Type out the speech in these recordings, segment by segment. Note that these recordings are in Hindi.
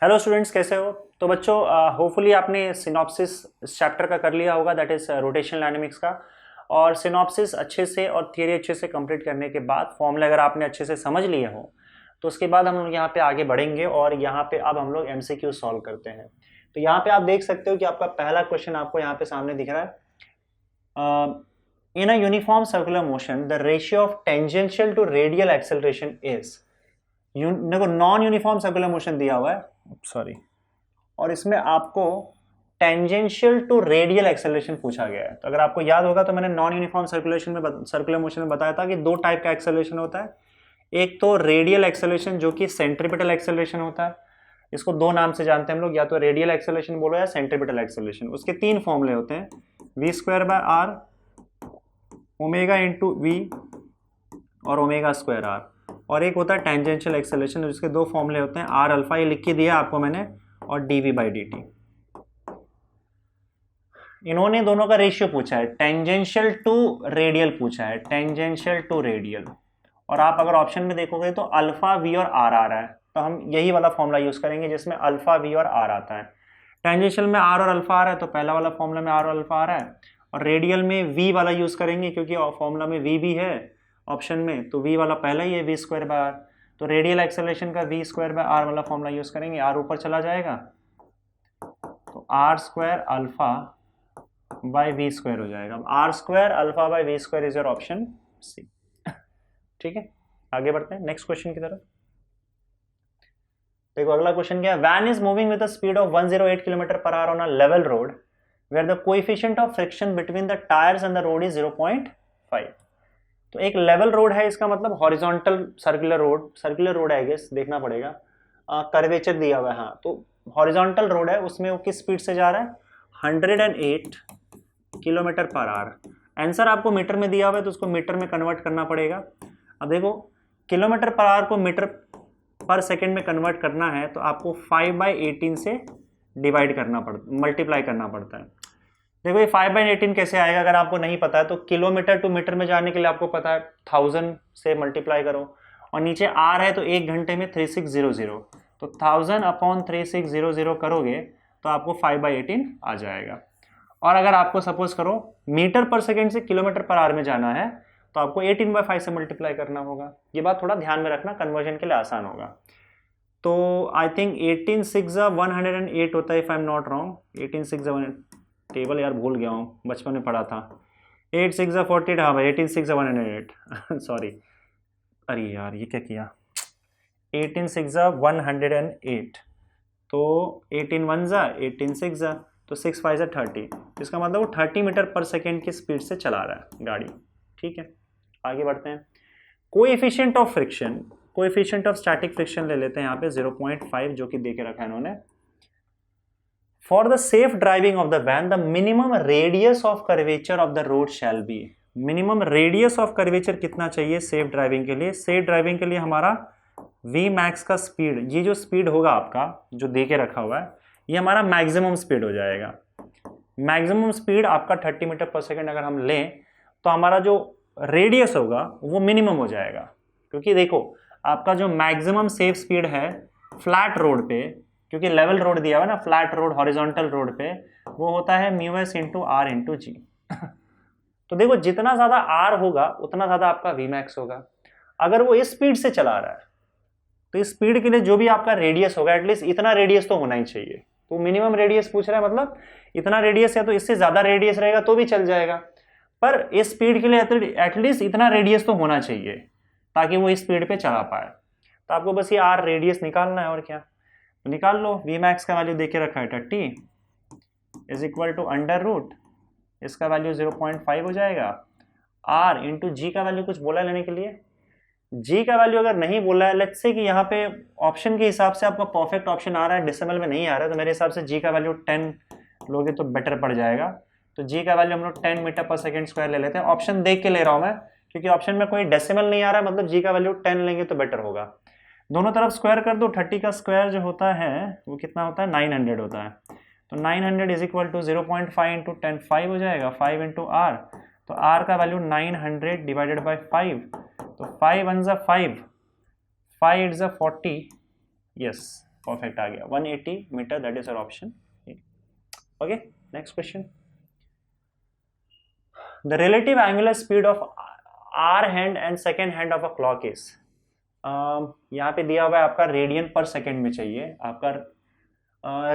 हेलो स्टूडेंट्स, कैसे हो? तो बच्चों, होपफुली आपने सिनॉप्सिस चैप्टर का कर लिया होगा, दैट इज़ रोटेशनल डायनेमिक्स का। और सिनॉप्सिस अच्छे से और थियरी अच्छे से कंप्लीट करने के बाद फॉर्मूला अगर आपने अच्छे से समझ लिए हो तो उसके बाद हम लोग यहाँ पे आगे बढ़ेंगे और यहाँ पे अब हम लोग एमसीक्यू सॉल्व करते हैं। तो यहाँ पे आप देख सकते हो कि आपका पहला क्वेश्चन आपको यहाँ पे सामने दिख रहा है। In a uniform circular motion the ratio of tangential to radial acceleration is, देखो नॉन यूनिफॉर्म सर्कुलर मोशन दिया हुआ है, सॉरी, और इसमें आपको टेंजेंशियल टू रेडियल एक्सेलरेशन पूछा गया है। तो अगर आपको याद होगा तो मैंने नॉन यूनिफॉर्म सर्कुलर मोशन में बताया था कि दो टाइप का एक्सेलरेशन होता है। एक तो रेडियल एक्सेलरेशन जो कि सेंट्रीपिटल एक्सेलरेशन होता है, इसको दो नाम से जानते हैं हम लोग, या तो रेडियल एक्सेलरेशन बोलो या सेंट्रीपिटल एक्सेलरेशन। उसके तीन फॉर्मूले होते हैं, V square by R, omega into V और ओमेगा स्क्वायर आर। और एक होता है टेंजेंशियल एक्सेलरेशन जिसके दो फॉर्मूले होते हैं, आर अल्फा, ये लिख के दिया आपको मैंने, और डीवी बाई डी टी। इन्होंने दोनों का रेशियो पूछा है, टेंजेंशियल टू रेडियल पूछा है, टेंजेंशियल टू रेडियल। और आप अगर ऑप्शन में देखोगे तो अल्फा वी और आर आ रहा है, तो हम यही वाला फॉर्मूला यूज करेंगे जिसमें अल्फा वी और आर आता है। टेंजेंशियल में आर और अल्फा आ रहा है तो पहला वाला फॉर्मूला में आर और अल्फा आ रहा है, और रेडियल में वी वाला यूज करेंगे क्योंकि फॉर्मूला में वी भी है ऑप्शन में, तो वी वाला पहला ही है, वी स्क्वायर बाय आर। तो रेडियल एक्सेलरेशन का वी स्क्वायर बाय आर वाला फॉर्मूला यूज करेंगे, आर ऊपर चला जाएगा तो R square alpha by V square हो जाएगा। R square alpha by V square is your option C. ठीक है, आगे बढ़ते हैं नेक्स्ट क्वेश्चन की तरफ। देखो अगला क्वेश्चन क्या है, van is moving with the speed of 108 kilometre per hour on a level road where the coefficient of friction between the tyres and the road is 0.5। तो एक लेवल रोड है, इसका मतलब हॉरिजॉन्टल सर्कुलर रोड है, आई गेस देखना पड़ेगा, कर्वेचर दिया हुआ है, हाँ, तो हॉरिजॉन्टल रोड है, उसमें वो किस स्पीड से जा रहा है, 108 किलोमीटर पर आवर। आंसर आपको मीटर में दिया हुआ है तो उसको मीटर में कन्वर्ट करना पड़ेगा। अब देखो किलोमीटर पर आवर को मीटर पर सेकेंड में कन्वर्ट करना है तो आपको 5/18 से डिवाइड करना पड़ता, मल्टीप्लाई करना पड़ता है। देखो ये 5/18 कैसे आएगा, अगर आपको नहीं पता है तो किलोमीटर टू मीटर में जाने के लिए आपको पता है 1000 से मल्टीप्लाई करो, और नीचे आर है तो एक घंटे में 3600, तो 1000/3600 करोगे तो आपको 5/18 आ जाएगा। और अगर आपको सपोज करो मीटर पर सेकेंड से किलोमीटर पर आवर में जाना है तो आपको 18/5 से मल्टीप्लाई करना होगा। ये बात थोड़ा ध्यान में रखना, कन्वर्जन के लिए आसान होगा। तो आई थिंक 18 6 108 होता है if I am not wrong. 18 6 table यार भूल गया हूँ, बचपन में पढ़ा था। 8 6 48, हाँ भाई 18 6 108 सॉरी, अरे यार ये क्या किया, 18 6 108, तो 18 1 18 6 तो 6 5 30, इसका मतलब वो 30 मीटर पर सेकेंड की स्पीड से चला रहा है गाड़ी। ठीक है, आगे बढ़ते हैं। Coefficient of friction, coefficient of static friction ले लेते हैं यहाँ पे 0.5 जो कि दे के रखा है इन्होंने। For the safe driving of the when the minimum radius of curvature of the road shall be. Minimum radius of curvature कितना चाहिए सेफ ड्राइविंग के लिए? सेफ ड्राइविंग के लिए हमारा वी मैक्स का स्पीड, ये जो स्पीड होगा आपका जो दे के रखा हुआ है, ये हमारा मैक्सिमम स्पीड हो जाएगा। मैक्सिमम स्पीड आपका 30 मीटर पर सेकेंड अगर हम लें तो हमारा जो रेडियस होगा वो मिनिमम हो जाएगा, क्योंकि देखो आपका जो मैक्सिमम सेफ स्पीड है फ्लैट रोड पे, क्योंकि लेवल रोड दिया हुआ है ना, फ्लैट रोड हॉरिजॉन्टल रोड पे, वो होता है μs इंटू आर इंटू जी। तो देखो जितना ज्यादा आर होगा उतना ज्यादा आपका वी मैक्स होगा। अगर वो इस स्पीड से चला रहा है तो इस स्पीड के लिए जो भी आपका रेडियस होगा एटलीस्ट इतना रेडियस तो होना ही चाहिए। तो मिनिमम रेडियस पूछ रहा है, मतलब इतना रेडियस है, तो इससे ज्यादा रेडियस रहेगा तो भी चल जाएगा, पर इस स्पीड के लिए एटलीस्ट इतना रेडियस तो होना चाहिए ताकि वो इस स्पीड पे चला पाए। तो आपको बस ये आर रेडियस निकालना है, और क्या, तो निकाल लो। वी मैक्स का वैल्यू देके रखा है 30 is equal to under root, इसका वैल्यू 0.5 हो जाएगा, आर इंटू जी का वैल्यू कुछ बोला लेने के लिए, जी का वैल्यू अगर नहीं बोला है, लेट्स से कि यहाँ पे ऑप्शन के हिसाब से आपका परफेक्ट ऑप्शन आ रहा है, डेसिमल में नहीं आ रहा है, तो मेरे हिसाब से जी का वैल्यू 10 लोगे तो बेटर पड़ जाएगा। तो जी का वैल्यू हम लोग 10 मीटर पर सेकेंड स्क्वायर ले लेते हैं। ऑप्शन देख के ले रहा हूँ मैं, क्योंकि ऑप्शन में कोई डेसिमल नहीं आ रहा है, मतलब जी का वैल्यू 10 लेंगे तो बेटर होगा। दोनों तरफ स्क्वायर कर दो, 30 का स्क्वायर जो होता है वो कितना होता है, 900 होता है। तो 900 इज इक्वल टू 0.5 इंटू 10 5 हो जाएगा, 5 इंटू आर, तो आर का वैल्यू 900 डिवाइडेड बाई 5, तो 5 1 5, 5 8 40, यस परफेक्ट आ गया 180 metre, that is our option. Okay, next question. The relative angular speed of hour hand and second hand of a clock is, यहाँ पे दिया हुआ है आपका रेडियन पर सेकेंड में चाहिए आपका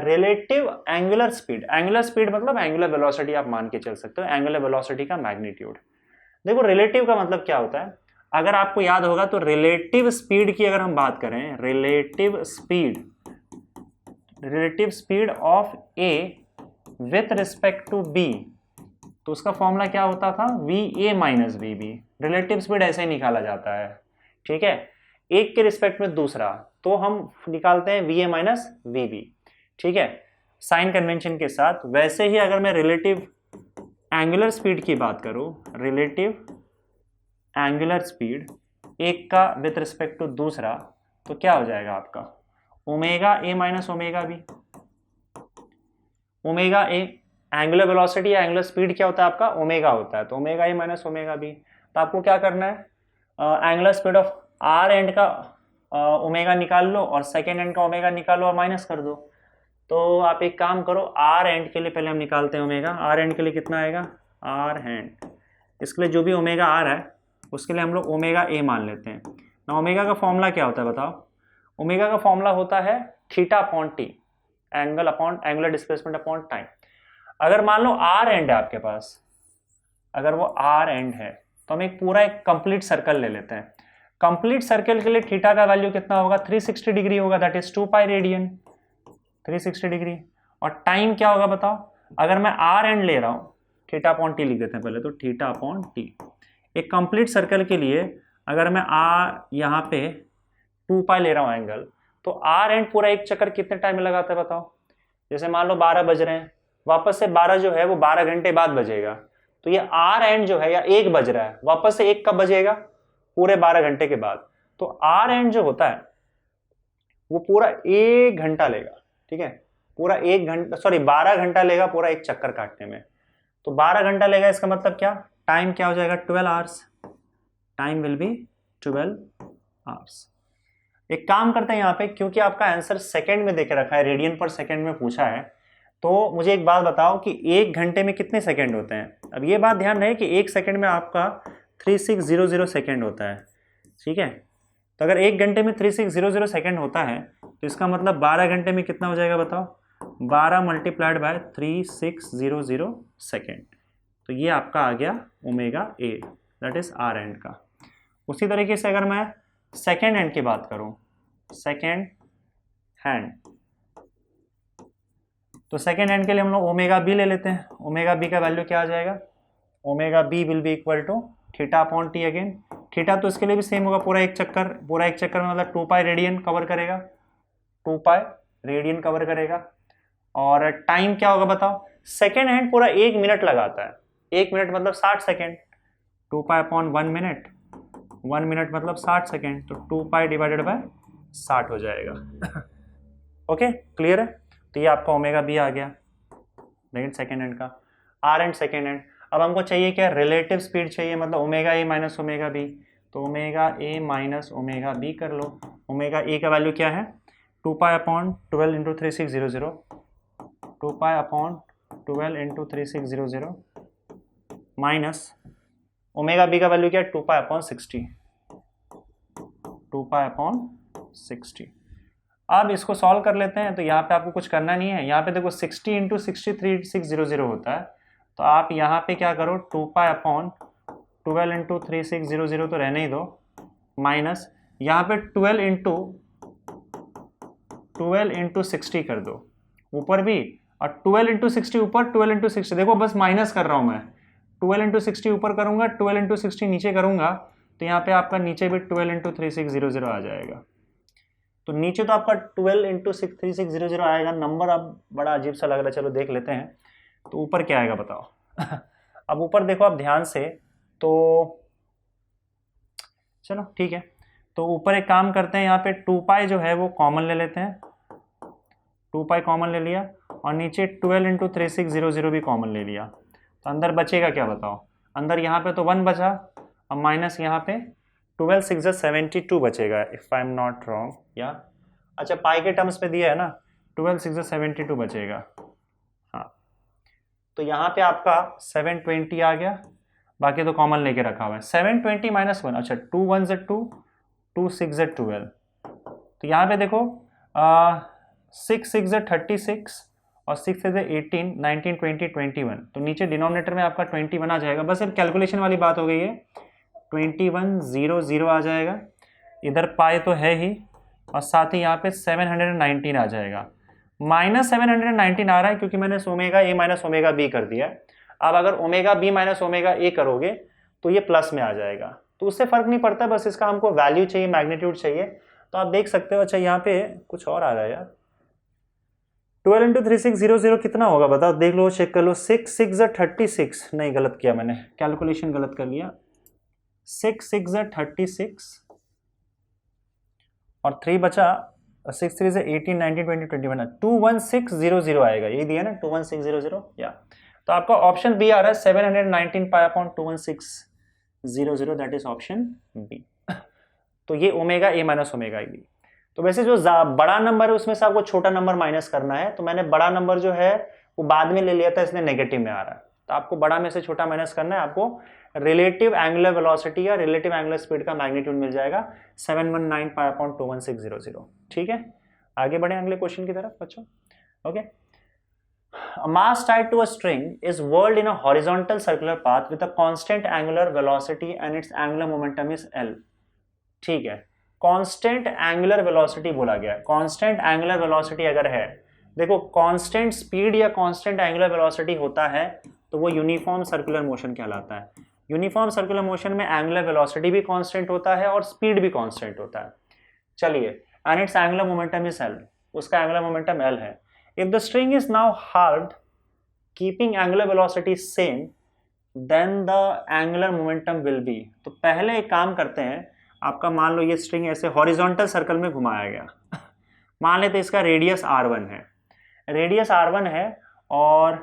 relative angular speed. Angular speed मतलब एंगुलर वेलोसिटी आप मान के चल सकते हो, एंगुलर वेलोसिटी का मैग्नीट्यूड। देखो रिलेटिव का मतलब क्या होता है, अगर आपको याद होगा तो रिलेटिव स्पीड की अगर हम बात करें, relative speed of A with respect to B, तो उसका फॉर्मूला क्या होता था, V A minus V B. Relative speed ऐसे ही निकाला जाता है, ठीक है, एक के रिस्पेक्ट में दूसरा, तो हम निकालते हैं V A minus V B, ठीक है, साइन कन्वेंशन के साथ। वैसे ही अगर मैं रिलेटिव एंगुलर स्पीड की बात करूं, रिलेटिव एंगुलर स्पीड एक का विथ रिस्पेक्ट टू दूसरा, तो क्या हो जाएगा आपका omega A minus omega B. Omega A angular velocity या एंगुलर स्पीड क्या होता है आपका, ओमेगा होता है, तो omega A minus omega B. तो आपको क्या करना है, angular speed of hour hand का ओमेगा निकाल लो और सेकेंड एंड का ओमेगा निकालो और माइनस कर दो। तो आप एक काम करो, आर एंड के लिए पहले हम निकालते हैं ओमेगा। आर एंड के लिए कितना आएगा, आर हैंड, इसके लिए जो भी ओमेगा आ रहा है उसके लिए हम लोग ओमेगा ए मान लेते हैं ना। ओमेगा का फॉर्मूला क्या होता है बताओ, ओमेगा का फॉर्मूला होता है theta upon T, angle upon angular displacement upon time. अगर मान लो आर एंड है आपके पास, अगर वो आर एंड है तो हम एक पूरा एक कंप्लीट सर्कल ले लेते हैं। कंप्लीट सर्कल के लिए थीटा का वैल्यू कितना होगा, 360 डिग्री होगा, that is 2 pi radian, 360 degree. और टाइम क्या होगा बताओ, अगर मैं आर एंड ले रहा हूं, थीटा अपॉन टी लिख देते हैं पहले, तो थीटा अपॉन टी। एक कंप्लीट सर्कल के लिए अगर मैं यहाँ पे 2 पाई ले रहा हूँ एंगल, तो आर एंड पूरा एक चक्कर कितने टाइम में लगाता है बताओ। जैसे मान लो 12 बज रहे हैं, वापस से 12 जो है वो 12 घंटे बाद बजेगा, तो ये आर एंड जो है या 1 बज रहा है, वापस से 1 कब बजेगा, पूरे 12 घंटे के बाद। तो आर एंड जो होता है वो पूरा 1 घंटा लेगा, ठीक है, पूरा 1 घंटा, सॉरी 12 घंटा लेगा पूरा एक चक्कर काटने में। तो 12 घंटा लेगा, इसका मतलब क्या, टाइम क्या हो जाएगा, 12 hours, time will be 12 hours. एक काम करते हैं यहाँ पे, क्योंकि आपका आंसर सेकंड में देके रखा है, रेडियन पर सेकंड में पूछा है, तो मुझे एक बात बताओ कि 1 घंटे में कितने सेकंड होते हैं। अब ये बात ध्यान रहे कि 1 सेकंड में आपका 3600 सेकंड होता है, ठीक है। तो अगर 1 घंटे में 3600 सेकंड होता है, तो इसका मतलब 12 घंटे में कितना हो जाएगा बताओ, 12 मल्टीप्लाइड बाय 3600 सेकेंड। तो ये आपका आ गया omega A, that is hour hand का। उसी तरीके से अगर मैं सेकेंड हैंड की बात करूं, सेकेंड हैंड, तो सेकेंड हैंड के लिए हम लोग ओमेगा बी ले लेते हैं। ओमेगा बी का वैल्यू क्या आ जाएगा, omega B will be equal to theta upon T again. Theta तो इसके लिए भी सेम होगा, पूरा एक चक्कर में मतलब 2 पाई रेडियन कवर करेगा, 2 पाई रेडियन कवर करेगा। और टाइम क्या होगा बताओ, सेकेंड हैंड पूरा 1 मिनट लगाता है, 1 मिनट मतलब 60 second, 2 pi upon 1 minute, 1 minute मतलब 60 सेकेंड, तो 2 पाई डिवाइडेड बाय 60 हो जाएगा। ओके, क्लियर है। तो ये आपका ओमेगा बी आ गया, लेकिन सेकेंड हैंड का। आर एंड सेकेंड हैंड, अब हमको चाहिए क्या, रिलेटिव स्पीड चाहिए, मतलब omega A minus omega B. तो omega A minus omega B कर लो। ओमेगा ए का वैल्यू क्या है, 2 pi upon 12 into 3600, 2 pi upon 12 into 3600 minus omega B का वैल्यू क्या है, 2 पाई अपॉन 60, 2 पाई अपॉन 60। अब इसको सॉल्व कर लेते हैं। तो यहाँ पे आपको कुछ करना नहीं है, यहाँ पे देखो 60 इंटू 63600 होता है, तो आप यहाँ पे क्या करो, 2 पाई अपॉन 12 इंटू 3600 तो रहने ही दो, माइनस यहाँ पे 12 इंटू 60 कर दो ऊपर भी, और 12 इंटू 60 ऊपर, 12 इंटू 60, देखो बस माइनस कर रहा हूँ मैं, 12 इंटू 60 ऊपर करूँगा, 12 इंटू 60 नीचे करूँगा, तो यहाँ पे आपका नीचे भी 12 इंटू 3600 आ जाएगा। तो नीचे तो आपका 12 इंटू 3600 आएगा, नंबर अब बड़ा अजीब सा लग रहा है, चलो देख लेते हैं। तो ऊपर क्या आएगा बताओ। अब ऊपर देखो आप ध्यान से, तो चलो ठीक है, तो ऊपर एक काम करते हैं, यहाँ पे 2 पाई जो है वो कॉमन ले लेते हैं, 2 पाई कॉमन ले लिया, और नीचे 12 इंटू 3600 भी कॉमन ले लिया। तो अंदर बचेगा क्या बताओ, अंदर यहाँ पे तो 1 बचा, अब माइनस यहाँ पे 12 6 72 बचेगा, if I am not wrong, या अच्छा पाई के टर्म्स में दिया है ना, 12 6 72 बचेगा। हाँ तो यहाँ पे आपका 720 आ गया, बाकी तो कॉमन लेके रखा हुआ है। 720 माइनस 1, अच्छा 2 1 से 2, 2 6 से 12, तो यहाँ पे देखो 6 6 से 36 और 6 से 18 19 20 21, तो नीचे डिनोमिनेटर में आपका 21 आ जाएगा। बस अब कैलकुलेशन वाली बात हो गई है, 21 0 0 आ जाएगा, इधर पाई तो है ही, और साथ ही यहाँ पे 719 आ जाएगा। माइनस 719 आ रहा है क्योंकि मैंने omega A minus omega B कर दिया। अब अगर omega B minus omega A करोगे तो ये प्लस में आ जाएगा, तो उससे फर्क नहीं पड़ता, बस इसका हमको वैल्यू चाहिए, मैग्नीट्यूड चाहिए। तो आप देख सकते हो। अच्छा यहाँ पे कुछ और आ रहा है यार, 12 इंटू 3600 कितना होगा बताओ, देख लो, चेक कर लो। 6 6 36, नहीं गलत किया मैंने, कैलकुलेशन गलत कर लिया। 6 6 36 और 3 बचा, 6 3 से 18 19 20 21, 21600 आएगा, यही दिया ना 21600 या। तो आपका ऑप्शन बी आ रहा है 719 pi upon 21600, that is option B. तो ये omega A minus omega B. तो वैसे जो बड़ा नंबर है उसमें से आपको छोटा नंबर माइनस करना है, तो मैंने बड़ा नंबर जो है वो बाद में ले लिया था, इसलिए नेगेटिव में आ रहा है। तो आपको बड़ा में से छोटा माइनस करना है, आपको रिलेटिव एंगुलर वेलोसिटी या रिलेटिव एंगुलर स्पीड का मैग्नीट्यूड मिल जाएगा 719 पाई अपॉन 21600। ठीक है, आगे बढ़े अगले क्वेश्चन की तरफ बच्चों। Okay, a mass tied to a string is whirled in a horizontal circular path with a constant angular velocity and its angular momentum is L। ठीक है, कांस्टेंट एंगुलर वेलोसिटी बोला गया। कांस्टेंट एंगुलर वेलोसिटी अगर है, देखो कांस्टेंट स्पीड या कांस्टेंट एंगुलर वेलोसिटी होता है तो वो यूनिफॉर्म सर्कुलर मोशन कहलाता है। यूनिफॉर्म सर्कुलर मोशन में एंगुलर वेलोसिटी भी कांस्टेंट होता है और स्पीड भी कांस्टेंट होता है। चलिए, and its angular momentum is L, उसका एंगुलर मोमेंटम L है। If the string is now hard keeping angular velocity same then the angular momentum will be. तो पहले एक काम करते हैं, आपका मान लो ये स्ट्रिंग ऐसे हॉरिजॉन्टल सर्कल में घुमाया गया मान लेते इसका रेडियस R1 है, रेडियस R1 है और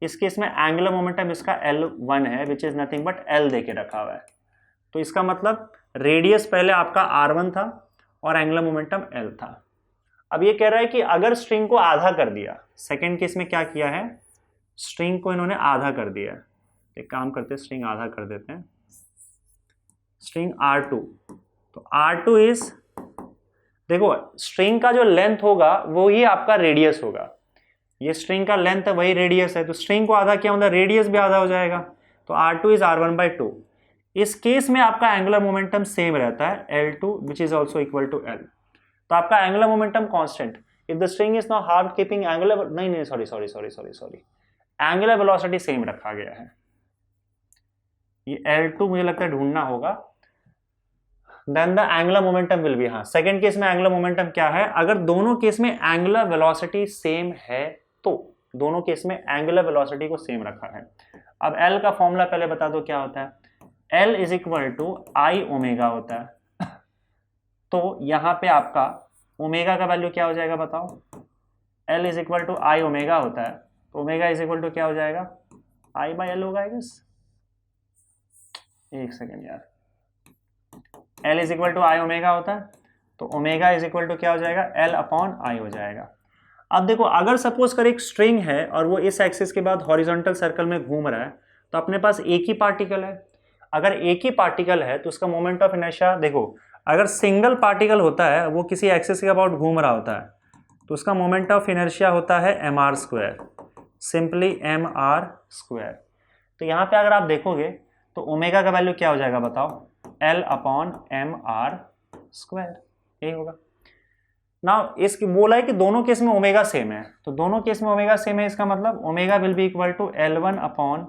इसके इसमें एंगुलर मोमेंटम इसका L1 है, which is nothing but L देके रखा हुआ है। तो इसका मतलब रेडियस पहले आपका R1 था और एंगुलर मोमेंटम L था। अब ये कह रहा है कि अगर स्ट्रिंग को आधा कर दिया, सेकेंड केस में क्या किया है, स्ट्रिंग को इन्होंने आधा कर दिया। एक काम करते हैं, स्ट्रिंग आधा कर देते हैं, स्ट्रिंग R2। तो R2 इज, देखो स्ट्रिंग का जो लेंथ होगा वो ही आपका रेडियस होगा, ये स्ट्रिंग का लेंथ है वही रेडियस है, तो स्ट्रिंग को आधा किया मतलब रेडियस भी आधा हो जाएगा। तो R2 इज R1/2। इस केस में आपका एंगुलर मोमेंटम सेम रहता है L2 which is also equal to L। तो आपका angular momentum constant, if the string is not hard keeping angular, नहीं सॉरी, एंगुलर वेलोसिटी सेम रखा गया है। ये L2 मुझे लगता है ढूंढना होगा, then the angular momentum will be. हाँ, सेकंड केस में एंगुलर मोमेंटम क्या है, अगर दोनों केस में एंगुलर वेलोसिटी सेम है तो दोनों केस में एंगुलर वेलोसिटी को सेम रखा है। अब L का फॉर्मूला पहले बता दो क्या होता है, L is equal to I omega होता है। तो यहाँ पे आपका ओमेगा का वैल्यू क्या हो जाएगा बताओ, L is equal to I omega होता है, तो ओमेगा इज इक्वल टू क्या हो जाएगा, I/L होगा। एक सेकेंड यार, L is equal to I omega होता है, तो ओमेगा इज इक्वल टू क्या हो जाएगा, L अपॉन आई हो जाएगा। अब देखो, अगर सपोज कर एक स्ट्रिंग है और वो इस एक्सिस के बाद हॉरिजॉन्टल सर्कल में घूम रहा है, तो अपने पास एक ही पार्टिकल है। अगर एक ही पार्टिकल है तो उसका मोमेंट ऑफ इनर्शिया, देखो अगर सिंगल पार्टिकल होता है वो किसी एक्सिस के अबाउट घूम रहा होता है तो उसका मोमेंट ऑफ इनर्शिया होता है mr², सिंपली mr²। तो यहाँ पे अगर आप देखोगे तो ओमेगा का वैल्यू क्या हो जाएगा बताओ, L अपॉन mr², यही होगा ना। इसकी बोला है कि दोनों केस में ओमेगा सेम है, तो दोनों केस में ओमेगा सेम है, इसका मतलब omega will be equal to L1 upon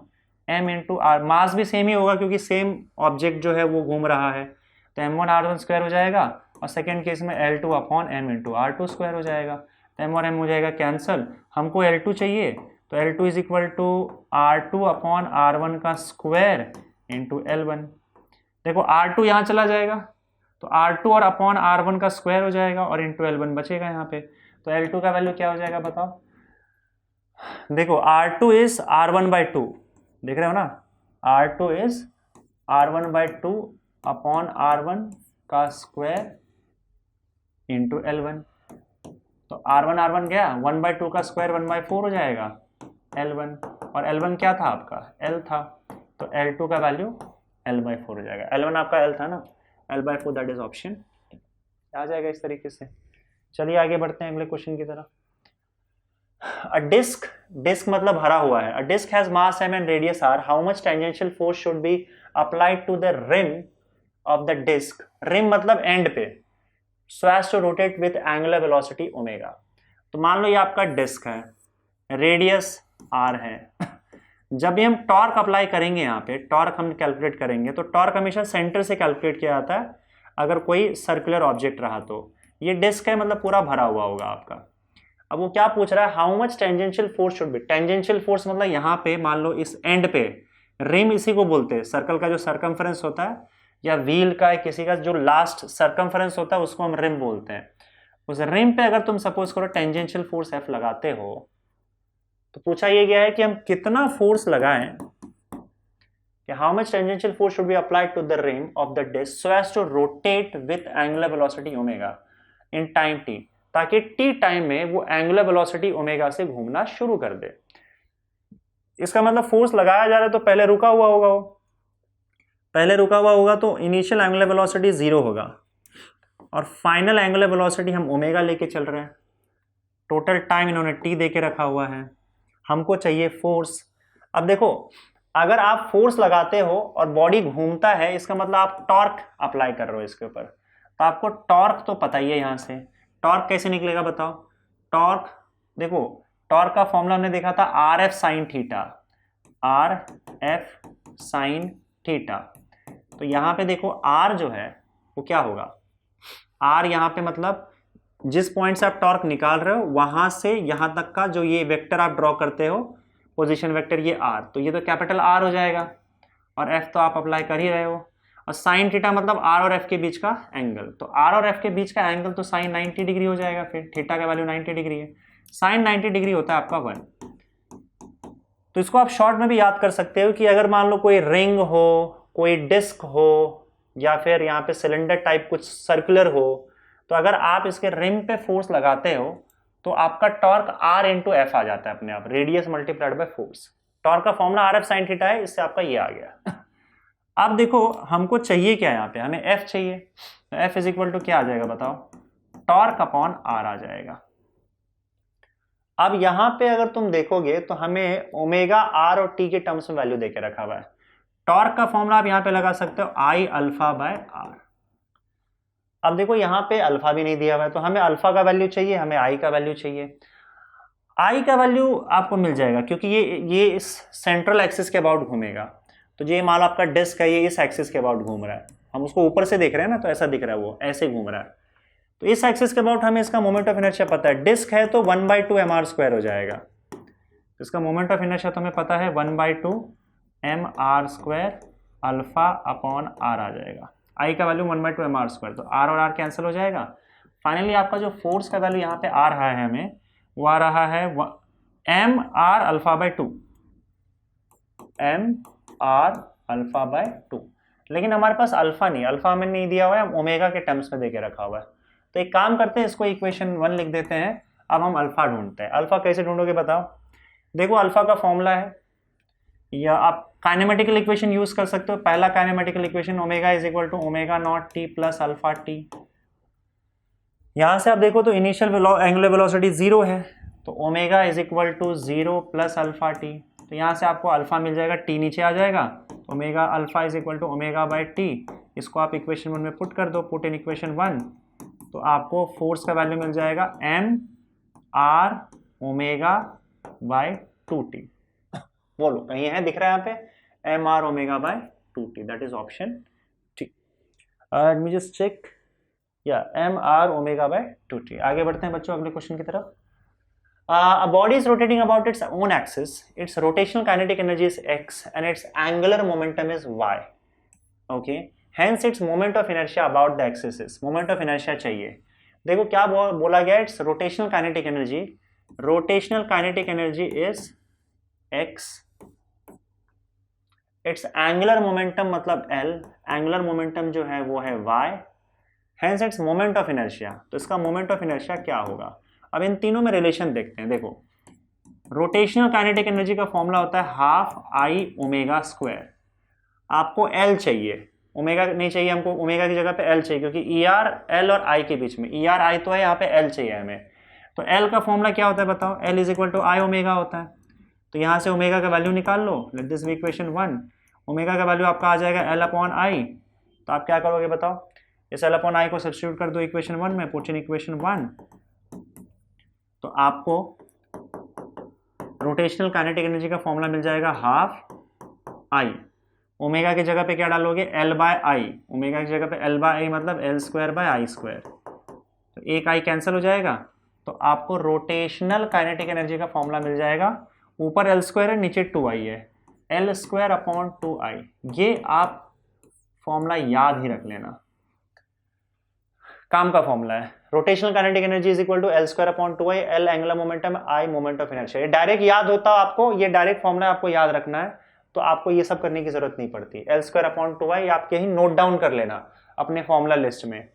m into R. Mass भी सेम ही होगा क्योंकि सेम ऑब्जेक्ट जो है वो घूम रहा है, तो m1r1² हो जाएगा, और सेकेंड केस में L2 upon m into r2² हो जाएगा। तो m और m हो जाएगा कैंसल, हमको L2 चाहिए, तो L2 is equal to R2 upon R1 का स्क्वायर इंटू L1। देखो R2 यहाँ चला जाएगा तो R2 और अपॉन R1 का स्क्वायर हो जाएगा और इंटू L1 बचेगा यहाँ पे। तो L2 का वैल्यू क्या हो जाएगा बताओ, देखो R2 इज R1/2, देख रहे हो ना, R2 is R1/2 upon R1 का स्क्वायर इंटू L1। तो r1 गया, 1/2 का स्क्वायर 1/4 हो जाएगा L1, और L1 क्या था आपका, L था, तो L2 का वैल्यू L/4 हो जाएगा। L1 आपका L था ना, L/4, दैट इज ऑप्शन आ जाएगा इस तरीके से। चलिए आगे बढ़ते हैं अगले क्वेश्चन की तरफ। अ डिस्क, डिस्क मतलब भरा हुआ है। A disc has mass m and radius r. How much tangential force should be applied to the rim of the disc? rim मतलब एंड पे, so as to rotate with angular velocity omega. तो मान लो ये आपका डिस्क है, रेडियस r है। जब भी हम टॉर्क अप्लाई करेंगे, यहाँ पे टॉर्क हम कैलकुलेट करेंगे, तो टॉर्क हमेशा सेंटर से कैलकुलेट किया जाता है अगर कोई सर्कुलर ऑब्जेक्ट रहा तो। ये डिस्क है मतलब पूरा भरा हुआ होगा आपका। अब वो क्या पूछ रहा है, how much tangential force should B. Tangential force मतलब यहाँ पे मान लो इस एंड पे, रिम इसी को बोलते हैं, सर्कल का जो सर्कमफरेंस होता है, या व्हील का किसी का जो लास्ट सर्कमफरेंस होता है उसको हम रिम बोलते हैं। उस रिम पे अगर तुम सपोज करो टेंजेंशियल फोर्स F लगाते हो, तो पूछा ये गया है कि हम कितना फोर्स लगाएं, कि how much tangential force should be applied to the rim of the disc so as to rotate with angular velocity omega in time t, ताकि t टाइम में वो एंगुलर वेलोसिटी ओमेगा से घूमना शुरू कर दे। इसका मतलब फोर्स लगाया जा रहा है तो पहले रुका हुआ होगा, वो पहले रुका हुआ होगा, तो इनिशियल एंगुलर वेलोसिटी 0 होगा और फाइनल एंगुलर वेलोसिटी हम ओमेगा लेके चल रहे हैं। टोटल टाइम इन्होंने t दे के रखा हुआ है, हमको चाहिए फोर्स। अब देखो, अगर आप फोर्स लगाते हो और बॉडी घूमता है, इसका मतलब आप टॉर्क अप्लाई कर रहे हो इसके ऊपर, तो आपको टॉर्क तो पता ही है। यहाँ से टॉर्क कैसे निकलेगा बताओ। टॉर्क देखो, टॉर्क का फॉर्मूला हमने देखा था RF sine theta, RF sine theta. तो यहाँ पे देखो R जो है वो क्या होगा, R यहाँ पे मतलब जिस पॉइंट से आप टॉर्क निकाल रहे हो वहां से यहां तक का जो ये वेक्टर आप ड्रॉ करते हो, पोजीशन वेक्टर, ये R, तो ये तो कैपिटल R हो जाएगा, और F तो आप अप्लाई कर ही रहे हो। और साइन थीटा मतलब R और F के बीच का एंगल, तो R और F के बीच का एंगल तो साइन 90 डिग्री हो जाएगा। फिर थीटा का वैल्यू 90 डिग्री है, साइन 90 डिग्री होता है आपका 1। तो इसको आप शॉर्ट में भी याद कर सकते हो कि अगर मान लो कोई रिंग हो, कोई डिस्क हो, या फिर यहाँ पे सिलेंडर टाइप कुछ सर्कुलर हो, तो अगर आप इसके रिम पे फोर्स लगाते हो तो आपका टॉर्क R इंटू एफ आ जाता है अपने आप, radius multiplied by force. Torque का फॉर्मूला RF साइन थीटा है, इससे आपका ये आ गया। अब देखो हमको चाहिए क्या, यहाँ पे हमें F चाहिए, तो F इज इक्वल टू क्या आ जाएगा बताओ, टॉर्क अपॉन R आ जाएगा। अब यहाँ पे अगर तुम देखोगे तो हमें ओमेगा R और T के टर्म्स में वैल्यू देके रखा हुआ है। टॉर्क का फॉर्मूला आप यहाँ पे लगा सकते हो I अल्फा बाय R। अब देखो यहाँ पे अल्फा भी नहीं दिया हुआ है, तो हमें अल्फा का वैल्यू चाहिए, हमें I का वैल्यू चाहिए। I का वैल्यू आपको मिल जाएगा क्योंकि ये इस सेंट्रल एक्सिस के अबाउट घूमेगा। तो ये मान लो आपका डिस्क है, ये इस एक्सिस के अबाउट घूम रहा है, हम उसको ऊपर से देख रहे हैं ना, तो ऐसा दिख रहा है, वो ऐसे घूम रहा है। तो इस एक्सिस के अबाउट हमें इसका मोमेंट ऑफ इनर्शिया पता है, डिस्क है तो 1/2 mr² हो जाएगा। इसका मोमेंट ऑफ इनर्शिया तो हमें पता है 1/2 mr² अल्फा अपॉन R आ जाएगा। I का वैल्यू 1/2 mr², तो R और R कैंसिल हो जाएगा। फाइनली आपका जो फोर्स का वैल्यू यहाँ पे आ रहा है हमें, वो आ रहा है mr alpha by 2, mr alpha by 2। लेकिन हमारे पास अल्फा नहीं, अल्फा हमें नहीं दिया हुआ है, हम ओमेगा के टर्म्स में देके रखा हुआ है। तो एक काम करते हैं, इसको इक्वेशन 1 लिख देते हैं। अब हम अल्फा ढूंढते हैं। अल्फा कैसे ढूंढोगे बताओ। देखो अल्फा का फॉर्मूला है, या आप काइनेमेटिकल इक्वेशन यूज कर सकते हो। पहला kinematical equation omega is equal to omega naught t plus alpha t. यहां से आप देखो तो इनिशियल एंगुलर वेलोसिटी 0 है, तो omega is equal to 0 plus alpha t. तो यहाँ से आपको अल्फा मिल जाएगा, टी नीचे आ जाएगा, omega alpha is equal to omega by t. इसको आप इक्वेशन 1 में पुट कर दो, पुट इन इक्वेशन 1, तो आपको फोर्स का वैल्यू मिल जाएगा m r omega by 2t। बोलो कहीं है, दिख रहा है यहाँ पे m r omega by 2t, that is option T. Let me just check, या m r omega by 2t। आगे बढ़ते हैं बच्चों अगले क्वेश्चन की तरफ। A body is rotating about its own axis. Its rotational kinetic energy is x and its angular momentum is y. Okay. Hence its moment of inertia about the axis is. Moment of inertia चाहिए। देखो क्या बोला गया, its rotational kinetic energy. Rotational kinetic energy is x. Its angular momentum मतलब L. Angular momentum जो है वो है y. Hence its moment of inertia. तो इसका moment of inertia क्या होगा। अब इन तीनों में रिलेशन देखते हैं। देखो रोटेशनल काइनेटिक एनर्जी का फॉर्मूला होता है हाफ आई ओमेगा स्क्वायर। आपको एल चाहिए, ओमेगा नहीं चाहिए हमको, ओमेगा की जगह पे एल चाहिए, क्योंकि ई आर एल और आई के बीच में, ई आर आई तो है, यहाँ पे एल चाहिए हमें। तो एल का फॉर्मूला क्या होता है बताओ, L is equal to I omega होता है। तो यहाँ से ओमेगा का वैल्यू निकाल लो, let this be equation 1। Omega का वैल्यू आपका आ जाएगा एल अपॉन आई। तो आप क्या करोगे बताओ, इस एल अपॉन आई को सब्स्टिट्यूट कर दो इक्वेशन 1 में, पुट इन इक्वेशन 1। तो आपको रोटेशनल काइनेटिक एनर्जी का फॉर्मूला मिल जाएगा हाफ आई। ओमेगा की जगह पे क्या डालोगे, एल बाय आई। ओमेगा की जगह पे एल बाय आई मतलब L square by I square. तो एक आई कैंसिल हो जाएगा, तो आपको रोटेशनल काइनेटिक एनर्जी का फॉर्मूला मिल जाएगा, ऊपर एल स्क्वायर है नीचे 2i है, एल स्क्वायर अपॉन 2i। ये आप फॉर्मूला याद ही रख लेना, काम का फॉर्मूला है। Rotational kinetic energy is equal to L square upon 2i, L angular momentum, I moment of inertia. ये डायरेक्ट याद होता आपको, ये डायरेक्ट फॉर्मूला आपको याद रखना है, तो आपको ये सब करने की जरूरत नहीं पड़ती। एल स्क्वायर अपॉन 2i आपके ही नोट डाउन कर लेना अपने फॉर्मूला लिस्ट में।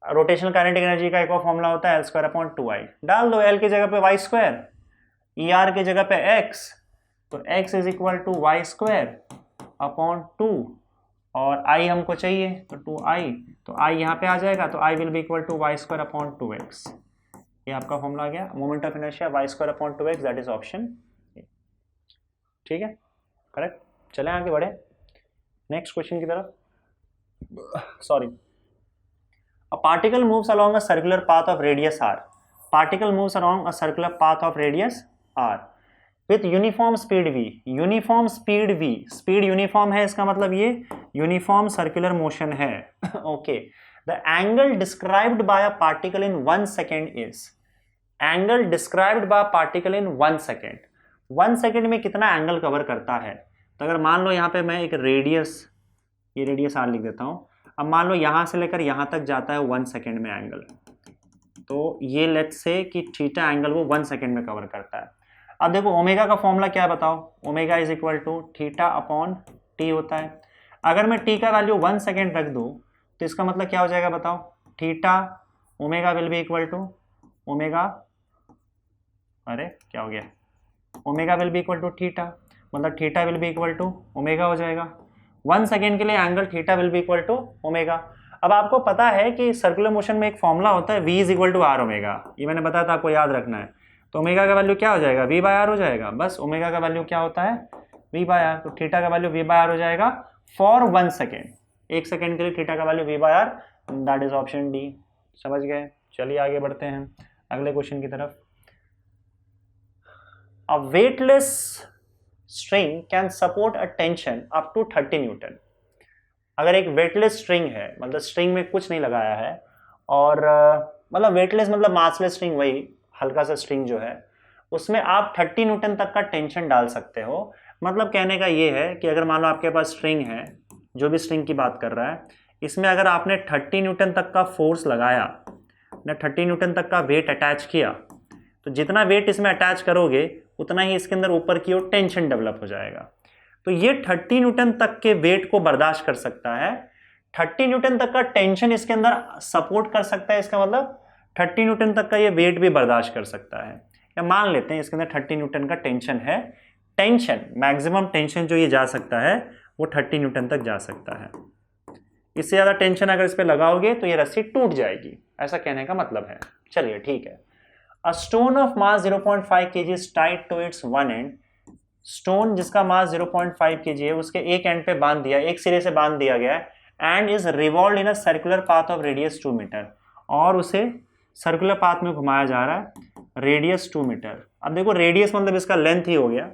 रोटेशनल काइनेटिक एनर्जी का एक और फॉर्मूला होता है एल स्क्वायर अपॉन 2i। डाल दो, एल की जगह पे वाई स्क्वायर, ई आर की जगह पे एक्स, तो X is equal to Y square upon 2, और आई हमको चाहिए तो 2i, तो आई यहाँ पे आ जाएगा, तो I will be equal to Y square upon 2x। ये आपका फॉर्मूला आ गया, moment of inertia Y square upon 2x, that is option. ठीक है, करेक्ट। चलें आगे बढ़े नेक्स्ट क्वेश्चन की तरफ। Sorry, a particle moves along a circular path of radius r। Particle moves along a circular path of radius r with uniform speed v। Uniform speed v, speed uniform है, इसका मतलब ये यूनिफॉर्म सर्कुलर मोशन है। Okay, the angle described bye a particle in 1 second is. Angle described bye particle in 1 second, 1 second में कितना एंगल कवर करता है। तो अगर मान लो यहाँ पे मैं एक रेडियस, ये रेडियस r लिख देता हूँ। अब मान लो यहाँ से लेकर यहाँ तक जाता है 1 सेकेंड में एंगल, तो ये लेट्स से कि थीटा एंगल वो 1 सेकेंड में कवर करता है। अब देखो ओमेगा का फॉर्मूला क्या है बताओ, omega is equal to theta upon T होता है। अगर मैं टी का वैल्यू 1 सेकेंड रख दूँ तो इसका मतलब क्या हो जाएगा बताओ, theta omega will be equal to omega, अरे क्या हो गया, omega will be equal to theta, मतलब theta will be equal to omega हो जाएगा। 1 सेकेंड के लिए angle theta will be equal to omega. अब आपको पता है कि सर्कुलर मोशन में एक फॉर्मूला होता है v is equal to R omega, ये मैंने बताया था, आपको याद रखना है। तो ओमेगा का वैल्यू क्या हो जाएगा, v बाय आर हो जाएगा। बस ओमेगा का वैल्यू क्या होता है, v बाय आर, तो थीटा का वैल्यू v बाय आर हो जाएगा फॉर 1 सेकेंड। 1 सेकेंड के लिए थीटा का value v by R, that is option D. समझ गए, चलिए आगे बढ़ते हैं अगले क्वेश्चन की तरफ। A weightless string can support a tension up to 30 newton. अगर एक वेटलेस स्ट्रिंग है, मतलब स्ट्रिंग में कुछ नहीं लगाया है, और मतलब वेटलेस मतलब मासलेस स्ट्रिंग, वही हल्का सा स्ट्रिंग जो है, उसमें आप 30 न्यूटन तक का टेंशन डाल सकते हो। मतलब कहने का ये है कि अगर मान लो आपके पास स्ट्रिंग है, जो भी स्ट्रिंग की बात कर रहा है, इसमें अगर आपने 30 न्यूटन तक का फोर्स लगाया, ना 30 न्यूटन तक का वेट अटैच किया, तो जितना वेट इसमें अटैच करोगे उतना ही इसके अंदर ऊपर की ओर टेंशन डेवलप हो जाएगा। तो ये 30 न्यूटन तक के वेट को बर्दाश्त कर सकता है, 30 न्यूटन तक का टेंशन इसके अंदर सपोर्ट कर सकता है। इसका मतलब 30 न्यूटन तक का ये वेट भी बर्दाश्त कर सकता है। या मान लेते हैं इसके अंदर 30 न्यूटन का टेंशन है, टेंशन मैक्सिमम टेंशन जो ये जा सकता है वो 30 न्यूटन तक जा सकता है। इससे ज़्यादा टेंशन अगर इस पर लगाओगे तो ये रस्सी टूट जाएगी, ऐसा कहने का मतलब है। चलिए ठीक है। A stone of mass 0.5 kg is tied to its one end। Stone जिसका मास 0.5 kg है उसके एक एंड पे बांध दिया, एक सिरे से बांध दिया गया है, and is revolve in a circular path of radius 2 metre, और उसे सर्कुलर पाथ में घुमाया जा रहा है, रेडियस 2 मीटर। अब देखो रेडियस मतलब इसका लेंथ ही हो गया,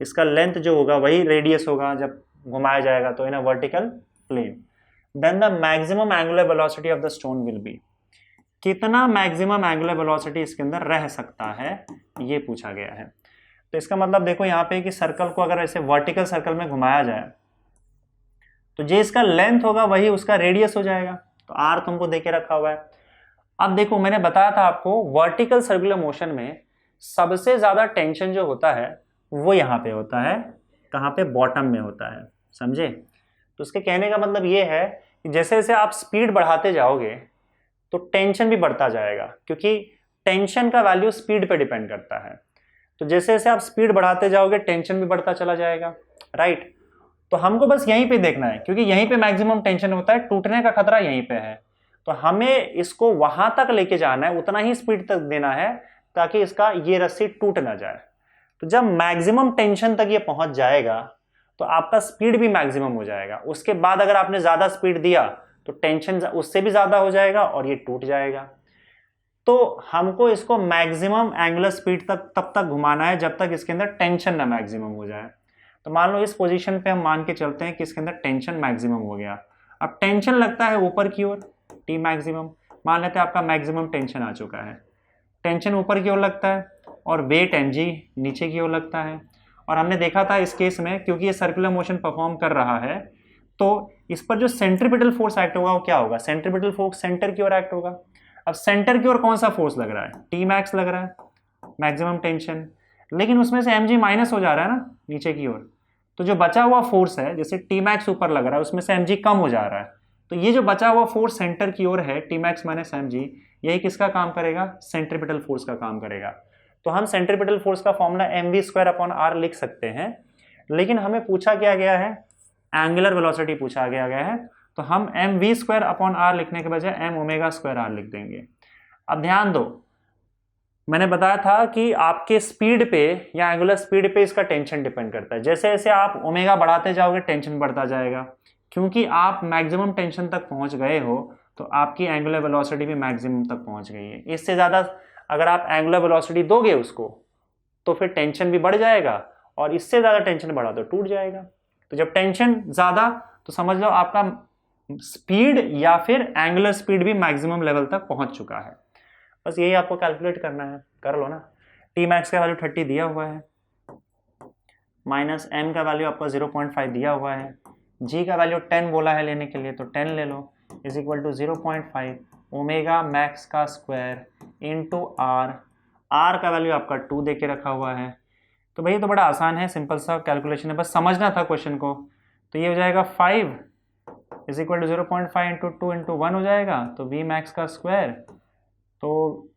इसका लेंथ जो होगा वही रेडियस होगा जब घुमाया जाएगा तो in a vertical plane. Then the maximum angular velocity of the stone will be. कितना मैक्सिमम एंगुलर वेलोसिटी इसके अंदर रह सकता है ये पूछा गया है। तो इसका मतलब देखो यहाँ पे कि सर्कल को अगर ऐसे वर्टिकल सर्कल में घुमाया जाए तो जो इसका लेंथ होगा वही उसका रेडियस हो जाएगा। तो आर तुमको देके रखा हुआ है। अब देखो मैंने बताया था आपको वर्टिकल सर्कुलर मोशन में सबसे ज्यादा टेंशन जो होता है वो यहाँ पे होता है, कहाँ पे, बॉटम में होता है, समझे। तो उसके कहने का मतलब ये है कि जैसे जैसे आप स्पीड बढ़ाते जाओगे तो टेंशन भी बढ़ता जाएगा, क्योंकि टेंशन का वैल्यू स्पीड पे डिपेंड करता है। तो जैसे जैसे आप स्पीड बढ़ाते जाओगे टेंशन भी बढ़ता चला जाएगा, राइट। तो हमको बस यहीं पे देखना है, क्योंकि यहीं पे मैक्सिमम टेंशन होता है, टूटने का खतरा यहीं पे है। तो हमें इसको वहां तक लेके जाना है, उतना ही स्पीड तक देना है ताकि इसका ये रस्सी टूट ना जाए। तो जब मैक्सिमम टेंशन तक ये पहुंच जाएगा तो आपका स्पीड भी मैक्सिमम हो जाएगा। उसके बाद अगर आपने ज्यादा स्पीड दिया तो टेंशन उससे भी ज्यादा हो जाएगा और ये टूट जाएगा। तो हमको इसको मैक्सिमम एंगुलर स्पीड तक तब तक घुमाना है जब तक इसके अंदर टेंशन ना मैक्सिमम हो जाए। तो मान लो इस पोजीशन पे हम मान के चलते हैं कि इसके अंदर टेंशन मैक्सिमम हो गया। अब टेंशन लगता है ऊपर की ओर, टी मैक्सिमम। मान लेते हैं आपका मैक्सिमम टेंशन आ चुका है, टेंशन ऊपर की ओर लगता है और वेट mg नीचे की ओर लगता है। और हमने देखा था इस केस में, क्योंकि ये सर्कुलर मोशन परफॉर्म कर रहा है तो इस पर जो सेंट्रीपिटल फोर्स एक्ट होगा वो क्या होगा, सेंट्रीपिटल फोर्स सेंटर की ओर एक्ट होगा। अब सेंटर की ओर कौन सा फोर्स लग रहा है, टी मैक्स लग रहा है, मैक्सिमम टेंशन, लेकिन उसमें से mg माइनस हो जा रहा है ना नीचे की ओर। तो जो बचा हुआ फोर्स है, जैसे टी मैक्स ऊपर लग रहा है उसमें से mg कम हो जा रहा है, तो ये जो बचा हुआ फोर्स सेंटर की ओर है टी मैक्स माइनस mg, यही किसका काम करेगा, सेंट्रीपिटल फोर्स का काम करेगा। तो हम सेंट्रीपिटल फोर्स का फॉर्मूला mv²/r लिख सकते हैं, लेकिन हमें पूछा क्या गया है, एंगुलर वेलोसिटी पूछा गया है। तो हम mv²/r लिखने के बजाय m⍵²r लिख देंगे। अब ध्यान दो, मैंने बताया था कि आपके स्पीड पे या एंगुलर स्पीड पे इसका टेंशन डिपेंड करता है। जैसे जैसे आप ओमेगा बढ़ाते जाओगे टेंशन बढ़ता जाएगा, क्योंकि आप मैक्सिमम टेंशन तक पहुंच गए हो तो आपकी एंगुलर वेलोसिटी भी मैक्सिमम तक पहुंच गई है। इससे ज़्यादा अगर आप एंगुलर वेलोसिटी दोगे उसको तो फिर टेंशन भी बढ़ जाएगा, और इससे ज़्यादा टेंशन बढ़ा तो टूट जाएगा। तो जब टेंशन ज़्यादा तो समझ लो आपका स्पीड या फिर एंगुलर स्पीड भी मैक्सिमम लेवल तक पहुंच चुका है। बस यही आपको कैलकुलेट करना है, कर लो ना। टी मैक्स का वैल्यू 30 दिया हुआ है, माइनस एम का वैल्यू आपका 0.5 दिया हुआ है, जी का वैल्यू 10 बोला है लेने के लिए तो 10 ले लो, is equal to 0.5 omega max का स्क्वायर इंटू आर। आर का वैल्यू आपका 2 दे के रखा हुआ है। तो भाई तो बड़ा आसान है, सिंपल सा कैलकुलेशन है, बस समझना था क्वेश्चन को। तो ये हो जाएगा 5 is equal to 0.5 into 2 into 1 हो जाएगा। तो वी मैक्स का स्क्वायर, तो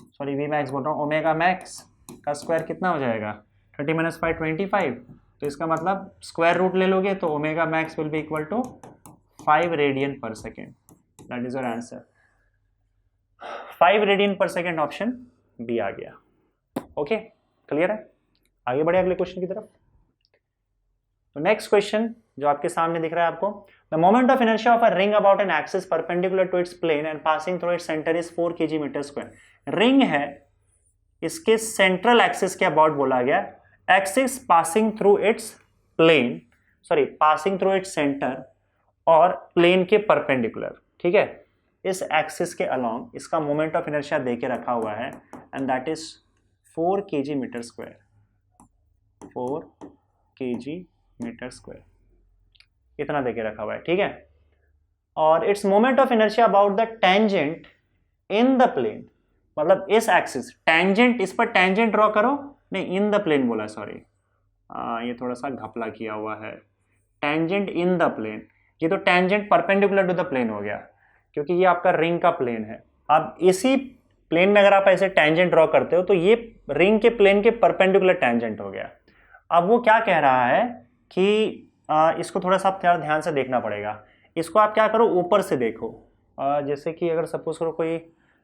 सॉरी वी मैक्स बोल रहा हूँ, ओमेगा मैक्स का स्क्वायर कितना हो जाएगा, 30 - 5 25। तो इसका मतलब स्क्वायर रूट ले लोगे तो omega max will be equal to 5 radian per second. That is your answer, 5 radian per second, option B आ गया। ओके क्लियर है, आगे बढ़े अगले क्वेश्चन की तरफ। तो नेक्स्ट क्वेश्चन जो आपके सामने दिख रहा है आपको, the moment of inertia of a ring about an axis perpendicular to its plane and passing through its centre is 4 kg/m²। Ring है, इसके सेंट्रल एक्सिस के अबाउट बोला गया, axis passing through its plane, sorry passing through its centre और प्लेन के परपेंडिकुलर, ठीक है। इस एक्सिस के अलोंग इसका मोमेंट ऑफ इनर्शिया दे के रखा हुआ है and that is 4 kg/m², 4 kg/m², इतना देके रखा हुआ है, ठीक है। और its moment of inertia about the tangent in the plane, मतलब इस एक्सिस टेंजेंट, इस पर टेंजेंट ड्रॉ करो, नहीं इन द प्लेन बोला, सॉरी ये थोड़ा सा घपला किया हुआ है, टेंजेंट इन द प्लेन, ये तो tangent perpendicular to the plane हो गया, क्योंकि ये आपका रिंग का प्लेन है। अब इसी प्लेन में अगर आप ऐसे टेंजेंट ड्रॉ करते हो तो ये रिंग के प्लेन के परपेंडिकुलर टेंजेंट हो गया। अब वो क्या कह रहा है कि इसको थोड़ा सा आप ध्यान से देखना पड़ेगा। इसको आप क्या करो, ऊपर से देखो, जैसे कि अगर सपोज करो कोई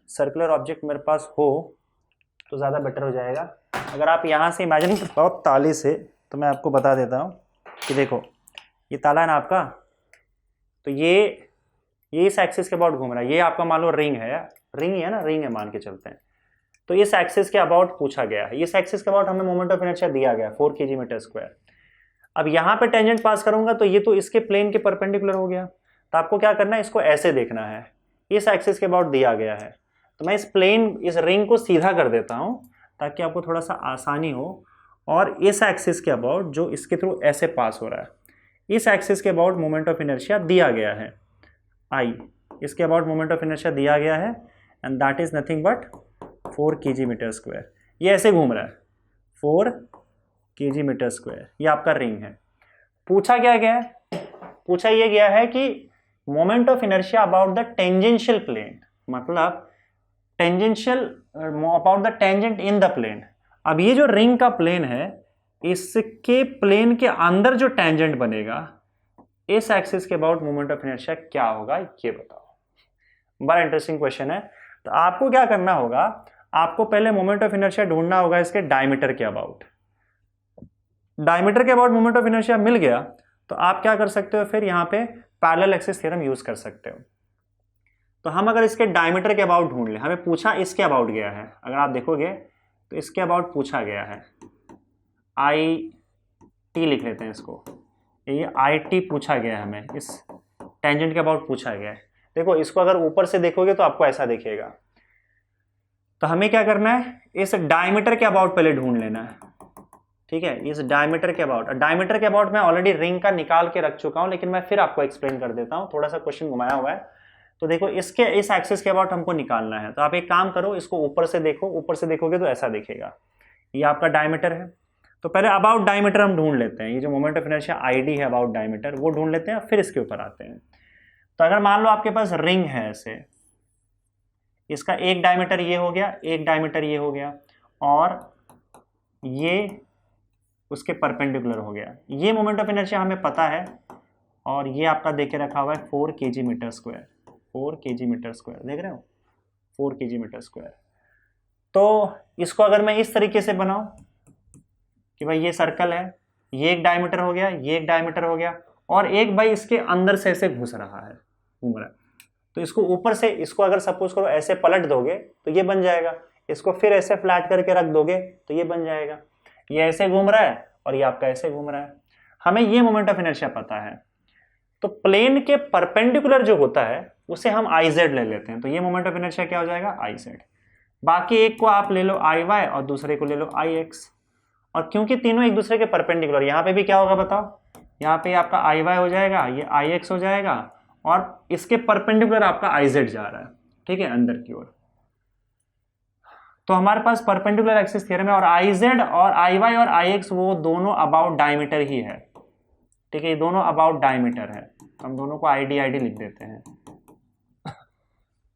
सर्कुलर ऑब्जेक्ट मेरे पास हो तो ज़्यादा बेटर हो जाएगा। अगर आप यहाँ से इमेजिन करो ताले से, तो मैं आपको बता देता हूँ कि देखो ये ताला है ना आपका, तो ये इस एक्सिस के अबाउट घूम रहा है, ये आपका मान लो रिंग है, रिंग ही है ना, रिंग है मान के चलते हैं। तो इस एक्सिस के अबाउट पूछा गया है, इस एक्सिस के अबाउट हमें मोमेंट ऑफ इनर्शिया दिया गया 4 kg/m²। अब यहाँ पे टेंजेंट पास करूंगा तो ये तो इसके प्लेन के परपेंडिकुलर हो गया, तो आपको क्या करना है, इसको ऐसे देखना है, इस एक्सिस के अबाउट दिया गया है, तो मैं इस रिंग को सीधा कर देता हूँ ताकि आपको थोड़ा सा आसानी हो। और इस एक्सिस के अबाउट जो इसके थ्रू ऐसे पास हो रहा है, इस एक्सिस के अबाउट मोमेंट ऑफ इनर्शिया दिया गया है आई, इसके अबाउट मोमेंट ऑफ इनर्शिया दिया गया है and that is nothing but 4 kg/m²। ये ऐसे घूम रहा है 4 kg/m², ये आपका रिंग है। पूछा क्या गया है, पूछा ये गया है कि moment of inertia about the tangential plane, मतलब tangential about the tangent in the plane. अब ये जो रिंग का प्लेन है, इसके प्लेन के अंदर जो टेंजेंट बनेगा, इस एक्सिस के अबाउट मोमेंट ऑफ इनर्शिया क्या होगा, ये बताओ। बड़ा इंटरेस्टिंग क्वेश्चन है। तो आपको क्या करना होगा, आपको पहले मोमेंट ऑफ इनर्शिया ढूंढना होगा इसके डायमीटर के अबाउट। डायमीटर के अबाउट मोमेंट ऑफ इनर्शिया मिल गया तो आप क्या कर सकते हो, फिर यहाँ पे पैरेलल एक्सिस थ्योरम यूज कर सकते हो। तो हम अगर इसके डायमीटर के अबाउट ढूंढ लें, हमें पूछा इसके अबाउट गया है, अगर आप देखोगे तो इसके अबाउट पूछा गया है, आई टी लिख लेते हैं इसको, ये आई टी पूछा गया है हमें, इस टेंजेंट के अबाउट पूछा गया है। देखो इसको अगर ऊपर से देखोगे तो आपको ऐसा दिखेगा। तो हमें क्या करना है, इस डायमीटर के अबाउट पहले ढूंढ लेना है, ठीक है। इस डायमीटर के अबाउट, डायमीटर के अबाउट मैं ऑलरेडी रिंग का निकाल के रख चुका हूं, लेकिन मैं फिर आपको एक्सप्लेन कर देता हूं, थोड़ा सा क्वेश्चन घुमाया हुआ है। तो देखो इसके इस एक्सिस के अबाउट हमको निकालना है। तो आप एक काम करो, इसको ऊपर से देखो, ऊपर से देखोगे तो ऐसा दिखेगा, ये आपका डायमीटर है। तो पहले अबाउट डायमीटर हम ढूंढ लेते हैं, ये जो मोमेंट ऑफ इनर्शिया आईडी है अबाउट डायमीटर, वो ढूंढ लेते हैं, फिर इसके ऊपर आते हैं। तो अगर मान लो आपके पास रिंग है ऐसे, इसका एक डायमीटर ये हो गया, एक डायमीटर ये हो गया, और ये उसके परपेंडिकुलर हो गया। ये मोमेंट ऑफ इनर्शिया हमें पता है, और ये आपका देके रखा हुआ है 4 kg metre square, 4 kg metre square, देख रहे हो 4 kg मीटर स्क्वायर। तो इसको अगर मैं इस तरीके से बनाऊं कि भाई ये सर्कल है, ये एक डायमीटर हो गया, ये एक डायमीटर हो गया, और एक भाई इसके अंदर से ऐसे घुस रहा है, घूम रहा है। तो इसको ऊपर से, इसको अगर सपोज करो ऐसे पलट दोगे तो ये बन जाएगा, इसको फिर ऐसे फ्लैट करके रख दोगे तो ये बन जाएगा। ये ऐसे घूम रहा है और ये आपका ऐसे घूम रहा है। हमें ये मोमेंट ऑफ इनर्शिया पता है। तो प्लेन के परपेंडिकुलर जो होता है उसे हम आई जेड ले लेते हैं। तो ये मोमेंट ऑफ इनर्शिया क्या हो जाएगा, आई जेड। बाकी एक को आप ले लो आई वाई और दूसरे को ले लो आई एक्स। और क्योंकि तीनों एक दूसरे के परपेंडिकुलर, यहाँ पे भी क्या होगा बताओ, यहाँ पे आपका आई वाई हो जाएगा, ये आई एक्स हो जाएगा, और इसके परपेंडिकुलर आपका आई जेड जा रहा है, ठीक है, अंदर की ओर। तो हमारे पास परपेंडिकुलर एक्सिस थ्योरम है, और आई जेड और आई वाई और आई एक्स वो दोनों अबाउट डायमीटर ही है, ठीक है, ये दोनों अबाउट डायमीटर है। हम दोनों को आई डी लिख देते हैं।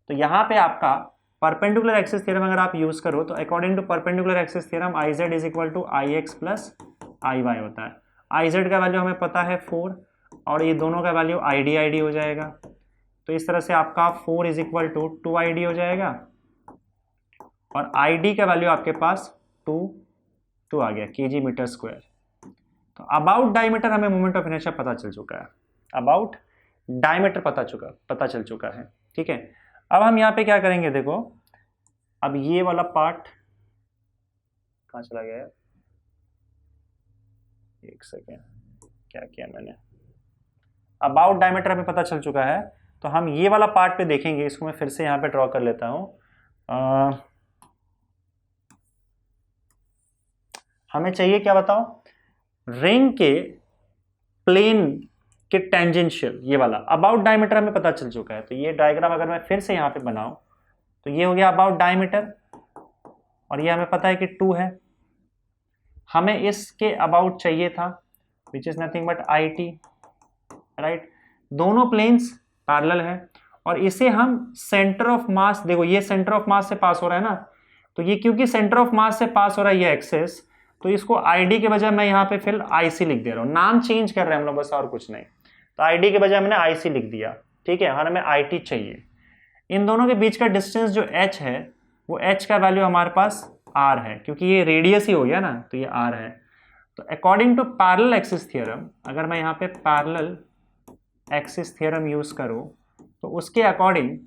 तो यहाँ पे आपका परपेंडिकुलर एक्सिस थ्योरम अगर आप यूज करो तो according to perpendicular axis theorem I Z is equal to I X plus I Y होता है। आई जेड का वैल्यू हमें पता है 4, और ये दोनों का वैल्यू आई डी हो जाएगा। तो इस तरह से आपका 4 is equal to 2 I D हो जाएगा, और आई डी का वैल्यू आपके पास 2 आ गया kg मीटर स्क्वायर। तो अबाउट डायमीटर हमें मोमेंट ऑफ इनर्शिया पता चल चुका है, अबाउट डायमीटर पता चल चुका है, ठीक है। अब हम यहाँ पे क्या करेंगे, देखो अब ये वाला पार्ट कहाँ चला गया है, एक सेकेंड, क्या किया मैंने, अबाउट डायमीटर हमें पता चल चुका है। तो हम ये वाला पार्ट पे देखेंगे, इसको मैं फिर से यहाँ पे ड्रॉ कर लेता हूँ। हमें चाहिए क्या बताओ, रिंग के प्लेन के टेंजेंशियल, ये वाला अबाउट डायमीटर हमें पता चल चुका है। तो ये डायग्राम अगर मैं फिर से यहाँ पे बनाऊं तो ये हो गया अबाउट डायमीटर, और ये हमें पता है कि 2 है। हमें इसके अबाउट चाहिए था which is nothing but I T, right. दोनों प्लेन्स पैरेलल है, और इसे हम सेंटर ऑफ मास, देखो ये सेंटर ऑफ मास से पास हो रहा है ना, तो ये क्योंकि सेंटर ऑफ मास से पास हो रहा है ये एक्सेस, तो इसको आईडी के बजाय मैं यहाँ पे फिर आईसी लिख दे रहा हूँ, नाम चेंज कर रहे हैं हम लोग बस, और कुछ नहीं। तो आईडी के बजाय मैंने आईसी लिख दिया, ठीक है, और हमें आईटी चाहिए। इन दोनों के बीच का डिस्टेंस जो एच है, वो एच का वैल्यू हमारे पास आर है, क्योंकि ये रेडियस ही हो गया ना, तो ये आर है। तो according to parallel axis theorem, अगर मैं यहाँ पे पैरेलल एक्सिस थ्योरम यूज करूँ तो उसके अकॉर्डिंग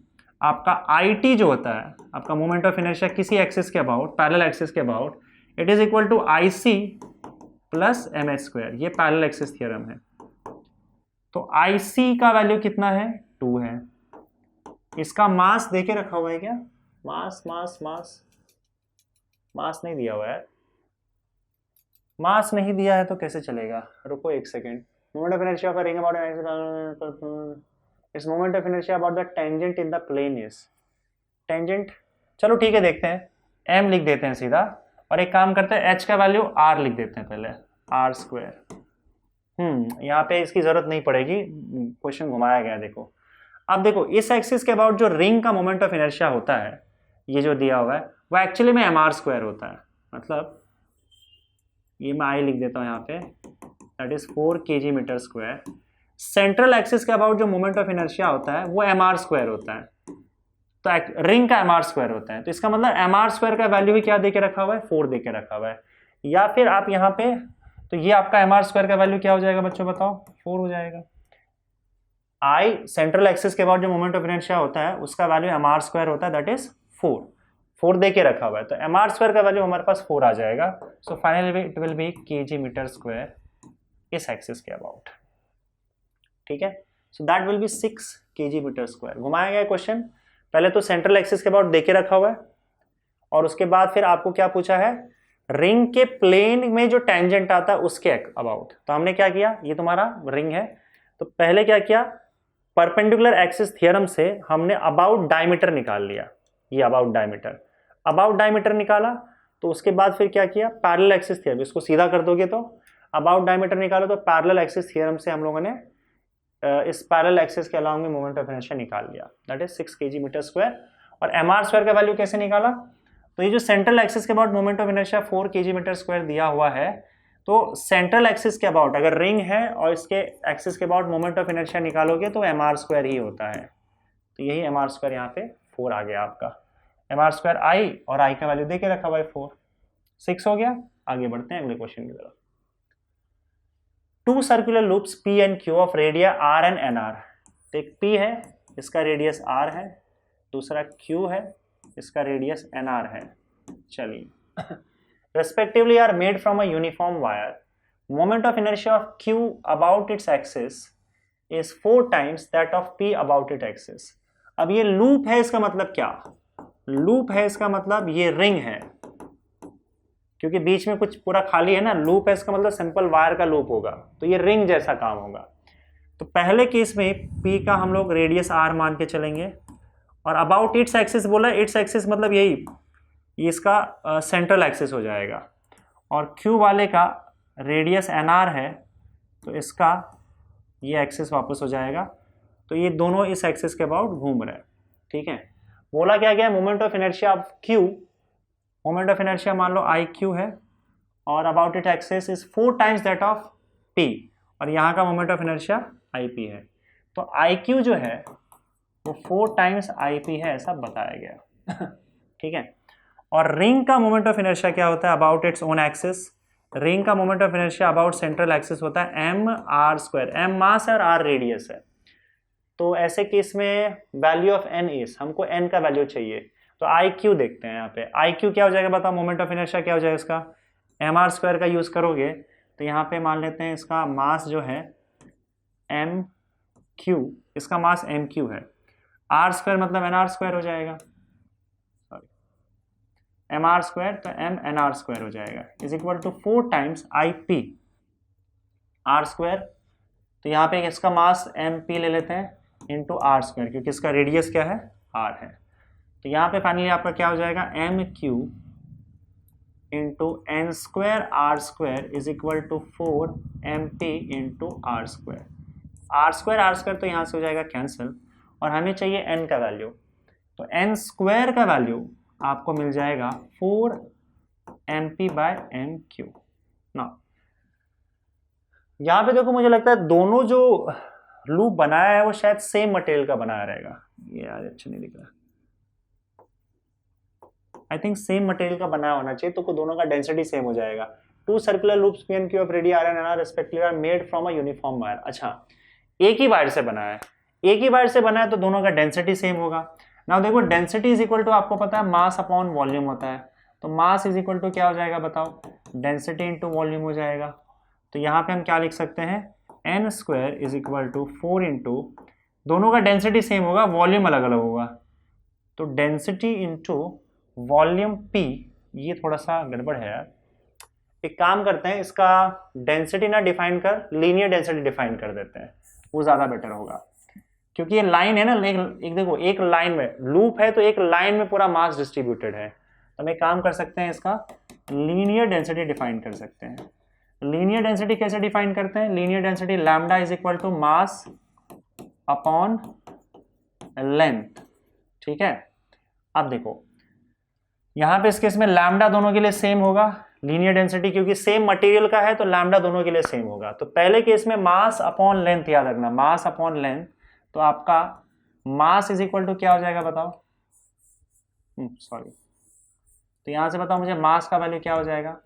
आपका आई टी जो होता है, आपका मोमेंट ऑफ इनर्शिया किसी एक्सिस के अबाउट, पैरेलल एक्सिस के about, it is equal to I C plus M H square. ये पैरेलल एक्सिस थ्योरम है। तो आई सी का वैल्यू कितना है, 2 है। इसका मास देके रखा हुआ है क्या, मास मास मास मास नहीं दिया हुआ है, मास नहीं दिया है तो कैसे चलेगा, रुको एक second. Moment of inertia of a ring about इस moment of inertia about the tangent in the plane is, tangent, चलो ठीक है देखते हैं, m लिख देते हैं सीधा, और एक काम करते हैं h का वैल्यू r लिख देते हैं पहले, r स्क्वायर। यहाँ पे इसकी जरूरत नहीं पड़ेगी, क्वेश्चन घुमाया गया। देखो अब देखो इस एक्सिस के अबाउट जो रिंग का मोमेंट ऑफ इनर्शिया होता है, ये जो दिया हुआ है, वो एक्चुअली में mr² होता है, मतलब ये मैं आई लिख देता हूँ यहाँ पे, that is 4 kg/m²। Central axis के अबाउट जो मोमेंट ऑफ इनर्शिया होता है वो mr² होता है, तो रिंग का mr² होता है, तो इसका मतलब mr² का वैल्यू भी क्या दे के रखा हुआ है, 4 दे के रखा हुआ है। या फिर आप यहाँ पे, तो ये आपका mr² का वैल्यू क्या हो जाएगा बच्चों बताओ, 4 हो जाएगा। आई सेंट्रल एक्सिस के बाद जो मोमेंट ऑफ इनर्शिया होता है उसका वैल्यू mr² होता है, दैट इज 4 दे के रखा हुआ है, तो mr² का वैल्यू हमारे पास 4 आ जाएगा। So finally it will be kg/m² इस एक्सिस के अबाउट, ठीक है। So that will B 6 kg/m²। घुमाया गया क्वेश्चन, पहले तो सेंट्रल एक्सिस के अबाउट दे के रखा हुआ है, और उसके बाद फिर आपको क्या पूछा है, रिंग के प्लेन में जो टेंजेंट आता है उसके अबाउट। तो हमने क्या किया, ये तुम्हारा रिंग है, तो पहले क्या किया, परपेंडिकुलर एक्सिस थ्योरम से हमने अबाउट डायमीटर निकाल लिया, ये अबाउट डायमीटर निकाला, तो उसके बाद फिर क्या किया, पैरेलल एक्सिस थ्योरम, इसको सीधा कर दोगे तो अबाउट डायमीटर निकालो, तो पैरेलल एक्सिस थ्योरम से हम लोगों ने इस पैरेलल एक्सिस के अलाउंग में मोमेंट ऑफ इनर्शिया निकाल लिया, दैट इज 6 kg/m²। और mr² का वैल्यू कैसे निकाला, तो ये जो सेंट्रल एक्सिस के about moment of inertia 4 kg/m² दिया हुआ है, तो सेंट्रल एक्सिस के अबाउट अगर रिंग है और इसके एक्सिस के अबाउट मोमेंट ऑफ इनर्शिया निकालोगे तो mr² ही होता है, तो यही mr² यहाँ पे 4 आ गया आपका। mr² i, और i का वैल्यू दे के रखा हुआ है 4, 6 हो गया। आगे बढ़ते हैं अगले क्वेश्चन की तरफ। 2 circular loops p and q of radia r and nr। तो एक p है, इसका रेडियस r है, दूसरा q है, इसका रेडियस nr है। चलिए, respectively are made from a uniform wire. Moment of inertia of q about its axis is 4 times that of p about its axis. अब ये लूप है, इसका मतलब क्या, लूप है इसका मतलब ये रिंग है, क्योंकि बीच में कुछ पूरा खाली है ना, लूप है इसका मतलब सिंपल वायर का लूप होगा, तो ये रिंग जैसा काम होगा। तो पहले केस में p का हम लोग रेडियस r मान के चलेंगे, और अबाउट इट्स एक्सिस बोला, इट्स एक्सिस मतलब यही, ये इसका सेंट्रल एक्सिस हो जाएगा, और Q वाले का रेडियस nr है, तो इसका ये एक्सिस वापस हो जाएगा, तो ये दोनों इस एक्सिस के अबाउट घूम रहे हैं, ठीक है। बोला क्या गया, moment of inertia of Q, moment of inertia मान लो IQ है, और about it axis is 4 times that of P, और यहाँ का मोमेंट ऑफ इनर्शिया IP है, तो IQ जो है वो 4 टाइम्स IP है, ऐसा बताया गया ठीक है। और रिंग का मोमेंट ऑफ इनर्शिया क्या होता है, about its own axis, ring का moment of inertia about central axis होता है mr², m मास है और r रेडियस है। तो ऐसे केस में वैल्यू ऑफ n इज, हमको n का वैल्यू चाहिए, तो IQ देखते हैं यहाँ पे, IQ क्या हो जाएगा बताओ, मोमेंट ऑफ इनर्शिया क्या हो जाएगा इसका, mr² का यूज करोगे, तो यहाँ पे मान लेते हैं इसका मास जो है mq, इसका मास mq है, r² मतलब nr² हो जाएगा, mr² तो mnr² हो जाएगा, is equal to 4 times IP r², तो यहाँ पे इसका मास mp ले लेते हैं इंटू r², क्योंकि इसका रेडियस क्या है, r है, तो यहाँ पे फाइनली आपका क्या हो जाएगा, mq into n² is equal to 4 mp into r², r² तो यहाँ से हो जाएगा कैंसिल, और हमें चाहिए n का वैल्यू, तो n² का वैल्यू आपको मिल जाएगा 4 mp/mq। ना यहाँ पे देखो, मुझे लगता है दोनों जो लूप बनाया है वो शायद सेम मटेरियल का बनाया रहेगा, ये यार अच्छा नहीं दिख रहा, आई थिंक सेम मटेरियल का बनाया होना चाहिए, तो दोनों का डेंसिटी सेम हो जाएगा। 2 circular loops p and q of radia r and nr respectively are made from a uniform wire. अच्छा, एक ही वायर से बना है, एक ही वायर से बना है, तो दोनों का डेंसिटी सेम होगा। नाउ देखो, डेंसिटी इज इक्वल टू आपको पता है मास अपॉन वॉल्यूम होता है, तो मास इज इक्वल टू क्या हो जाएगा बताओ, डेंसिटी इंटू वॉल्यूम हो जाएगा। तो यहाँ पे हम क्या लिख सकते हैं, n² is equal to 4 into, दोनों का डेंसिटी सेम होगा, वॉल्यूम अलग अलग होगा, तो डेंसिटी इंटू वॉल्यूम p, ये थोड़ा सा गड़बड़ है यार, एक काम करते हैं, इसका डेंसिटी ना डिफाइन कर, लीनियर डेंसिटी डिफाइन कर देते हैं, वो ज़्यादा बेटर होगा, क्योंकि ये लाइन है ना, एक देखो, एक लाइन में लूप है, तो एक लाइन में पूरा मास डिस्ट्रीब्यूटेड है, तो हम एक काम कर सकते हैं, इसका लीनियर डेंसिटी डिफाइन कर सकते हैं। लीनियर डेंसिटी कैसे डिफाइन करते हैं, linear density lambda is equal to mass upon length, ठीक है। अब देखो, यहाँ पे इस केस में लैम्डा दोनों के लिए सेम होगा, लीनियर डेंसिटी क्योंकि सेम मटेरियल का है तो लैम्डा दोनों के लिए सेम होगा। तो पहले केस में मास अपॉन लेंथ याद रखना, मास अपॉन लेंथ, तो आपका मास इज इक्वल टू क्या हो जाएगा बताओ, सॉरी, तो यहां से बताओ मुझे मास का वैल्यू क्या हो जाएगा,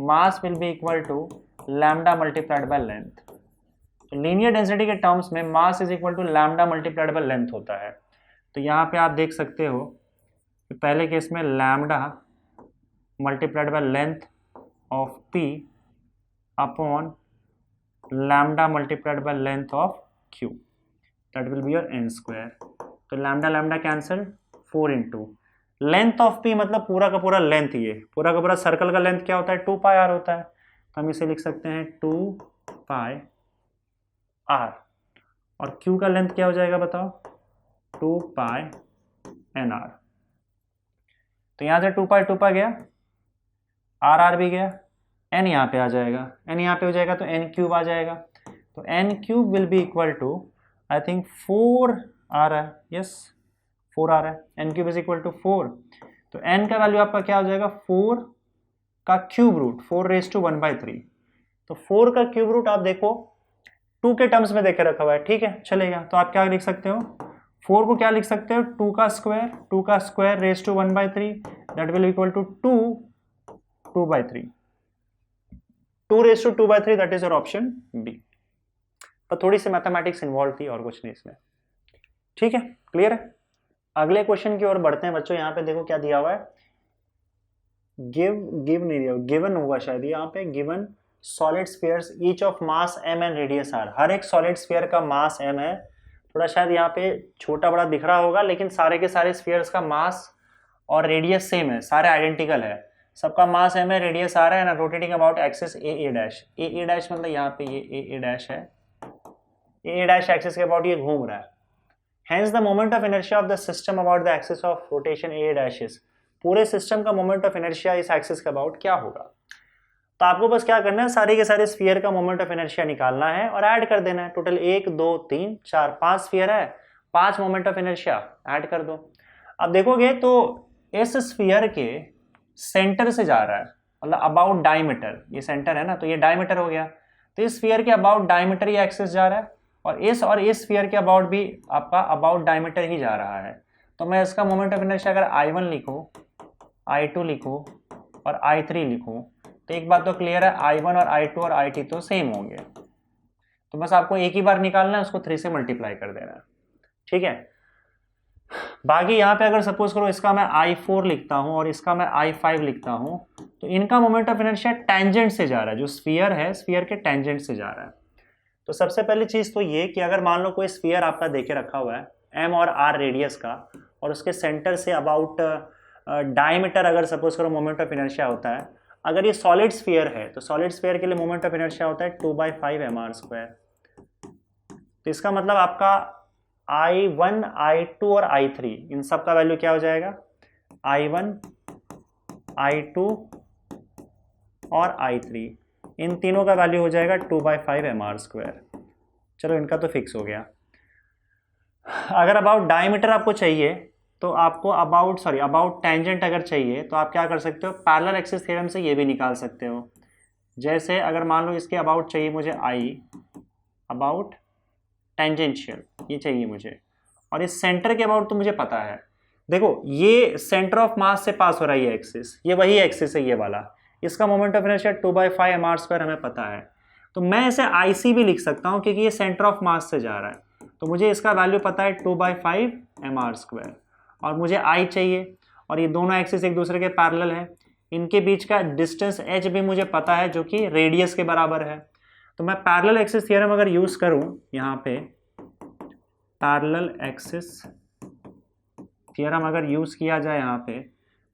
mass will be equal to lambda multiplied by length. तो लीनियर डेंसिटी के टर्म्स में mass is equal to lambda multiplied by length होता है। तो यहाँ पे आप देख सकते हो कि पहले केस में lambda multiplied by length of P upon lambda multiplied by length of Q, that will be your N square. तो lambda lambda cancel, 4 into length of P मतलब पूरा का पूरा लेंथ, ये पूरा का पूरा सर्कल का लेंथ क्या होता है, 2 पाई आर होता है। तो हम इसे लिख सकते हैं 2 पाई आर, और क्यू का लेंथ क्या हो जाएगा बताओ, 2 पाई एन आर। तो यहां से 2 पाई गया, आर आर भी गया, एन यहाँ पे आ जाएगा, एन यहाँ पे हो जाएगा तो एन क्यूब आ जाएगा। तो N cube will be equal to I think 4 आ रहा है, यस 4 आ रहा है, N cube is equal to 4। तो एन का वैल्यू आपका क्या हो जाएगा, 4 का क्यूब रूट, 4 रेज टू 1/3। तो 4 का क्यूब रूट आप देखो 2 के टर्म्स में देखे रखा हुआ है, ठीक है चलेगा। तो आप क्या लिख सकते हो, 4 को क्या लिख सकते हो, 2 का square raise to 1/3, that will equal to 2/3, 2 raise to 2/3, that is your option B. पर थोड़ी सी मैथमेटिक्स इन्वॉल्व थी और कुछ नहीं इसमें, ठीक है क्लियर है। अगले क्वेश्चन की ओर बढ़ते हैं बच्चों। यहाँ पे देखो क्या दिया हुआ है, गिव नहीं दिया, गिवन होगा शायद यहाँ पे, given solid spheres each of mass m and radius r। हर एक सॉलिड स्फीयर का मास m है, थोड़ा शायद यहाँ पे छोटा बड़ा दिख रहा होगा, लेकिन सारे के सारे स्फीयर्स का मास और रेडियस सेम है, सारे आइडेंटिकल है, सबका मास m है, रेडियस r है, rotating about axis a dash मतलब यहाँ पे ये a डैश है, a डैश एक्सिस के अबाउट ये घूम रहा है। Hence the moment of inertia of the system about the axis of rotation a dash is, पूरे सिस्टम का मोमेंट ऑफ इनर्शिया इस एक्सिस के अबाउट क्या होगा। तो आपको बस क्या करना है, सारे के सारे स्फीयर का मोमेंट ऑफ इनर्शिया निकालना है और ऐड कर देना है। टोटल 1 2 3 4 5 स्फीयर है, 5 मोमेंट ऑफ इनर्शिया ऐड कर दो। अब देखोगे तो इस स्फीयर के सेंटर से जा रहा है, मतलब अबाउट डायमीटर, ये सेंटर है ना, तो ये डायमीटर हो गया। तो इस स्फीयर के अबाउट डायमीटर ये एक्सिस जा रहा है, और इस स्फीयर के अबाउट भी आपका अबाउट डायमीटर ही जा रहा है। तो मैं इसका मोमेंट ऑफ इनर्शिया अगर I1 लिखूं, I2 लिखूं और I3 लिखूं, तो एक बात तो क्लियर है, I1 और I2 और I3 तो सेम होंगे। तो बस आपको एक ही बार निकालना है, उसको 3 से मल्टीप्लाई कर देना है, ठीक है। बाकी यहाँ पे अगर सपोज करो इसका मैं I4 लिखता हूँ और इसका मैं I5 लिखता हूँ, तो इनका मोमेंट ऑफ इनर्शिया टेंजेंट से जा रहा है, जो स्फीयर है स्फीयर के टेंजेंट से जा रहा है। तो सबसे पहली चीज तो ये कि अगर मान लो कोई स्फीयर आपका देके रखा हुआ है m और r रेडियस का, और उसके सेंटर से अबाउट डायमीटर अगर सपोज करो मोमेंट ऑफ इनर्शिया होता है, अगर ये सॉलिड स्फीयर है तो सॉलिड स्फीयर के लिए मोमेंट ऑफ इनर्शिया होता है 2/5 mr²। तो इसका मतलब आपका I1 I2 और I3 इन सब का वैल्यू क्या हो जाएगा, I1 I2 और I3 इन तीनों का वैल्यू हो जाएगा 2/5 mr²। चलो इनका तो फिक्स हो गया। अगर अबाउट डायमीटर आपको चाहिए तो आपको अबाउट टेंजेंट अगर चाहिए तो आप क्या कर सकते हो, पैरेलल एक्सिस थ्योरम से ये भी निकाल सकते हो। जैसे अगर मान लो इसके अबाउट चाहिए मुझे अबाउट टेंजेंशियल, ये चाहिए मुझे, और इस सेंटर के अबाउट तो मुझे पता है। देखो ये सेंटर ऑफ मास से पास हो रहा है ये एक्सिस, ये वही एक्सिस है ये वाला, इसका मोमेंट ऑफ इनर्शिया 2/5 mr² हमें पता है। तो मैं इसे IC भी लिख सकता हूं क्योंकि ये सेंटर ऑफ मास से जा रहा है, तो मुझे इसका वैल्यू पता है 2/5 mr², और मुझे I चाहिए, और ये दोनों एक्सिस एक दूसरे के पैरेलल है, इनके बीच का डिस्टेंस h भी मुझे पता है जो कि रेडियस के बराबर है। तो मैं पैरेलल एक्सिस थ्योरम अगर यूज करूं, यहाँ पे पैरेलल एक्सिस थ्योरम अगर यूज किया जाए यहाँ पे,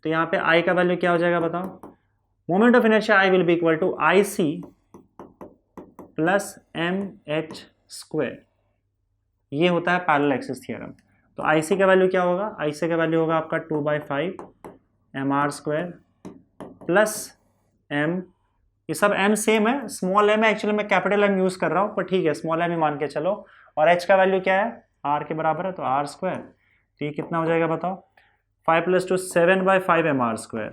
तो यहाँ पे I का वैल्यू क्या हो जाएगा बताओ, moment of inertia I will be equal to IC plus mh², ये होता है पैरेलल एक्सिस थ्योरम। तो IC का वैल्यू क्या होगा, IC का वैल्यू होगा आपका 2/5 mr² प्लस m, ये सब m सेम है, स्मॉल m है, एक्चुअली मैं कैपिटल M यूज कर रहा हूँ, पर ठीक है स्मॉल m ही मान के चलो, और h का वैल्यू क्या है, r के बराबर है तो r²। तो ये कितना हो जाएगा बताओ, 5 + 2 7/5 mr²।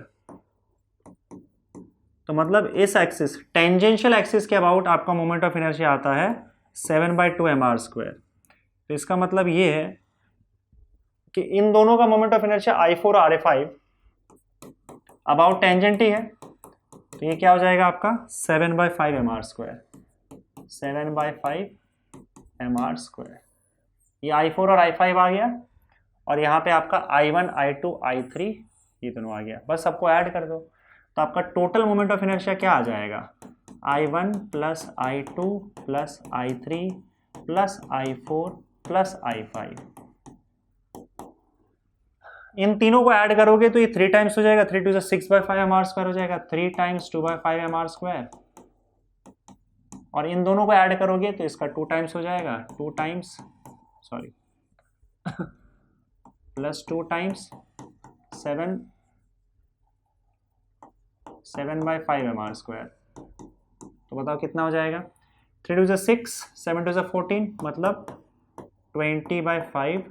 तो मतलब इस एक्सिस टेंजेंशियल एक्सिस के अबाउट आपका मोमेंट ऑफ इनर्शिया आता है 7/2 mr²। तो इसका मतलब ये है कि इन दोनों का मोमेंट ऑफ इनर्शिया I4 और RA5 अबाउट टेंजेंट ही है। तो ये क्या हो जाएगा आपका 7/5 mr², 7/5 mr²। ये I4 और I5 आ गया और यहाँ पे आपका I1 I2 I3 ये दोनों आ गया। बस सबको ऐड कर दो तो आपका टोटल मोमेंट ऑफ इनर्शिया क्या आ जाएगा, I1 + I2 + I3 + I4 + I5। इन तीनों को ऐड करोगे तो ये 3 टाइम्स हो जाएगा, 3 × 2 = 6/5 mr² हो जाएगा, 3 × 2/5 mr²। और इन दोनों को ऐड करोगे तो इसका 2 टाइम्स हो जाएगा, 2 times sorry plus 2 times 7/5 mr²। तो बताओ कितना हो जाएगा, 3 × 2 = 6, 7 × 2 = 14, मतलब 20/5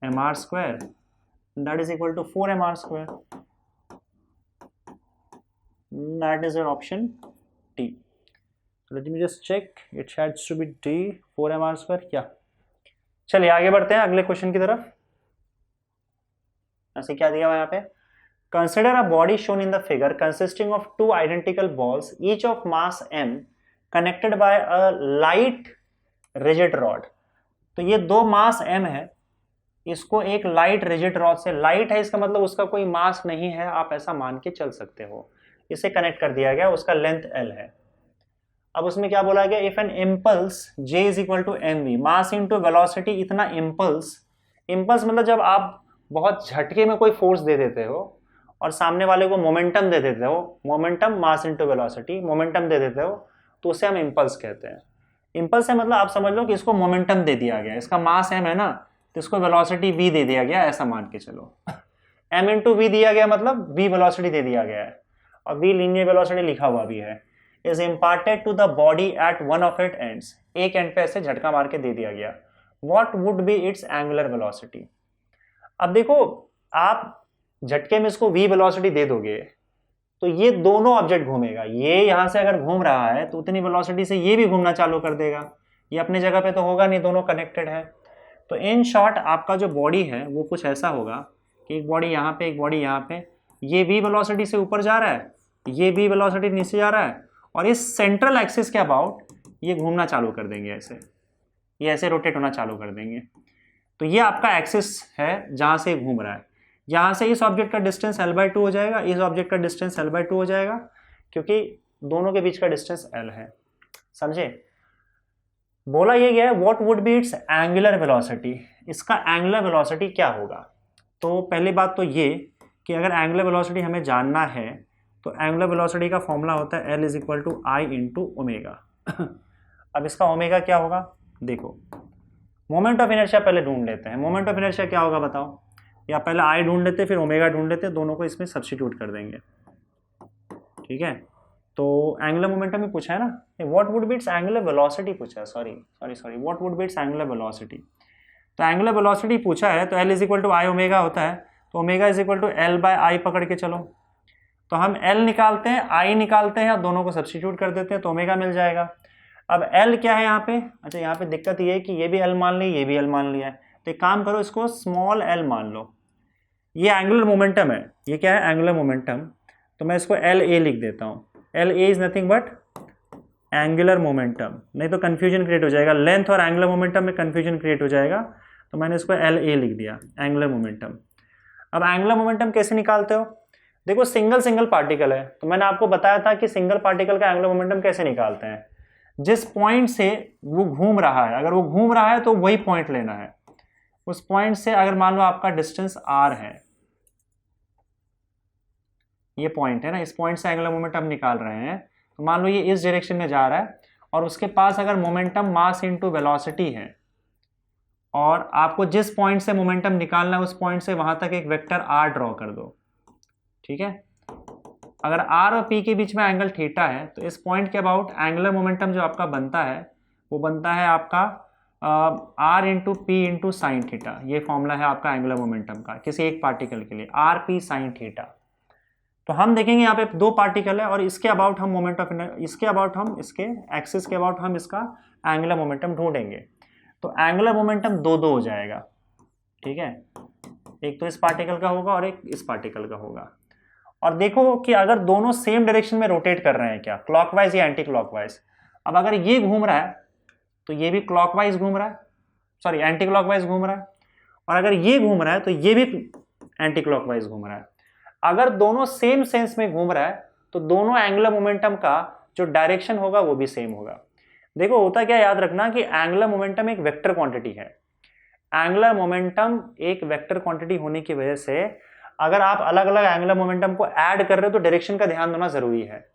mr², that is equal to 4 mr²। that is your option D। let me just check, it has to be D, 4 mr²। क्या, चलिए आगे बढ़ते हैं अगले क्वेश्चन की तरफ। ऐसे क्या दिया हुआ यहाँ पे, consider a body shown in the figure consisting of 2 identical balls each of mass m connected by a light rigid rod. तो ये 2 मास m है, इसको एक लाइट रिजिड रॉड से, लाइट है इसका मतलब उसका कोई मास नहीं है, आप ऐसा मान के चल सकते हो, इसे कनेक्ट कर दिया गया, उसका लेंथ L है। अब उसमें क्या बोला गया, if an impulse J = mv, mass into velocity, इतना इम्पल्स मतलब जब आप बहुत झटके में कोई फोर्स दे देते हो और सामने वाले को मोमेंटम दे देते हो, momentum mass into velocity, momentum दे देते हो, तो उसे हम इम्पल्स कहते हैं। इम्पल्स है मतलब आप समझ लो कि इसको मोमेंटम दे दिया गया, इसका मास m है ना, तो इसको वेलोसिटी v दे दिया गया, ऐसा मान के चलो। m × v दिया गया मतलब v वेलोसिटी दे दिया गया है, और v लीनियर वेलोसिटी लिखा हुआ भी है, is imparted to the body at one of its ends, एक एंड पे ऐसे झटका मार के दे दिया गया। What would be its angular velocity. अब देखो आप झटके में इसको v वेलोसिटी दे दोगे तो ये दोनों ऑब्जेक्ट घूमेगा, ये यहां से अगर घूम रहा है तो उतनी वेलोसिटी से ये भी घूमना चालू कर देगा, ये अपने जगह पे तो होगा नहीं, दोनों कनेक्टेड है। तो इन शॉर्ट आपका जो बॉडी है वो कुछ ऐसा होगा कि एक बॉडी यहाँ पे, एक बॉडी यहाँ पे, ये v वेलोसिटी से ऊपर जा रहा है, ये v वेलोसिटी नीचे जा रहा है, और इस सेंट्रल एक्सिस के अबाउट ये घूमना चालू कर देंगे, ऐसे ये ऐसे रोटेट होना चालू कर देंगे। तो ये आपका एक्सिस है जहां से घूम रहा है, यहाँ से इस ऑब्जेक्ट का डिस्टेंस L/2 हो जाएगा, इस ऑब्जेक्ट का डिस्टेंस L/2 हो जाएगा, क्योंकि दोनों के बीच का डिस्टेंस L है, समझे। बोला ये गया है what would be its angular velocity, इसका एंगुलर वेलोसिटी क्या होगा। तो पहली बात तो ये कि अगर एंगुलर वेलोसिटी हमें जानना है तो एंगुलर वेलोसिटी का फॉर्मूला होता है L = I × ओमेगा। अब इसका ओमेगा क्या होगा, देखो मोमेंट ऑफ इनर्शिया पहले ढूंढ लेते हैं। मोमेंट ऑफ इनर्शिया क्या होगा बताओ, या पहले I ढूंढ लेते फिर ओमेगा ढूंढ लेते, दोनों को इसमें सब्स्टिट्यूट कर देंगे, ठीक है। तो एंगुलर मोमेंटम ही पूछा है ना, what would be its angular velocity पूछा है, sorry what would be its angular velocity. तो एंगुलर वेलोसिटी पूछा है तो L = I ओमेगा होता है, तो ओमेगा = L/I पकड़ के चलो, तो हम L निकालते हैं, I निकालते हैं और दोनों को सब्स्टिट्यूट कर देते हैं तो ओमेगा मिल जाएगा। अब L क्या है यहाँ पे, अच्छा यहाँ पे दिक्कत ये है कि ये भी L मान ली, ये भी L मान लिया है, तो एक काम करो इसको स्मॉल l मान लो, ये एंगुलर मोमेंटम है, ये क्या है एंगुलर मोमेंटम, तो मैं इसको LA लिख देता हूँ। LA is nothing but angular momentum, नहीं तो कंफ्यूजन क्रिएट हो जाएगा, लेंथ और एंगुलर मोमेंटम में कंफ्यूजन क्रिएट हो जाएगा, तो मैंने इसको LA लिख दिया, एंगुलर मोमेंटम। अब एंगुलर मोमेंटम कैसे निकालते हो, देखो सिंगल पार्टिकल है, तो मैंने आपको बताया था कि सिंगल पार्टिकल का एंगुलर मोमेंटम कैसे निकालते हैं, जिस पॉइंट से वो घूम रहा है, अगर वो घूम रहा है तो वही पॉइंट लेना है, उस पॉइंट से अगर मान लो आपका डिस्टेंस r है, ये पॉइंट है ना, इस पॉइंट से एंगुलर मोमेंटम निकाल रहे हैं, तो मान लो ये इस डायरेक्शन में जा रहा है और उसके पास अगर मोमेंटम मास इनटू वेलोसिटी है और आपको जिस पॉइंट से मोमेंटम निकालना है उस पॉइंट से वहां तक एक वेक्टर r ड्रॉ कर दो, ठीक है। अगर r और p के बीच में एंगल थीटा है तो इस पॉइंट के अबाउट एंगुलर मोमेंटम जो आपका बनता है वो बनता है आपका R into P into sine theta, ये फॉर्मूला है आपका एंगुलर मोमेंटम का किसी एक पार्टिकल के लिए, आर पी साइन थीटा। तो हम देखेंगे यहाँ पे दो पार्टिकल है और इसके अबाउट हम मोमेंट ऑफ इसके अबाउट हम इसके एक्सिस के अबाउट हम इसका एंगुलर मोमेंटम ढूंढेंगे। तो एंगुलर मोमेंटम दो दो हो जाएगा, ठीक है, एक तो इस पार्टिकल का होगा और एक इस पार्टिकल का होगा। और देखो कि अगर दोनों सेम डायरेक्शन में रोटेट कर रहे हैं क्या, क्लॉकवाइज या एंटी क्लॉकवाइज। अब अगर ये घूम रहा है तो ये भी क्लॉकवाइज घूम रहा है, सॉरी एंटी क्लॉकवाइज घूम रहा है, और अगर ये घूम रहा है तो ये भी एंटी क्लॉकवाइज घूम रहा है। अगर दोनों सेम सेंस में घूम रहा है तो दोनों एंगुलर मोमेंटम का जो डायरेक्शन होगा वो भी सेम होगा। देखो होता क्या, याद रखना कि एंगुलर मोमेंटम एक वेक्टर क्वांटिटी है। एंगुलर मोमेंटम एक वेक्टर क्वांटिटी होने की वजह से अगर आप अलग अलग एंगुलर मोमेंटम को ऐड कर रहे हो तो डायरेक्शन का ध्यान देना जरूरी है।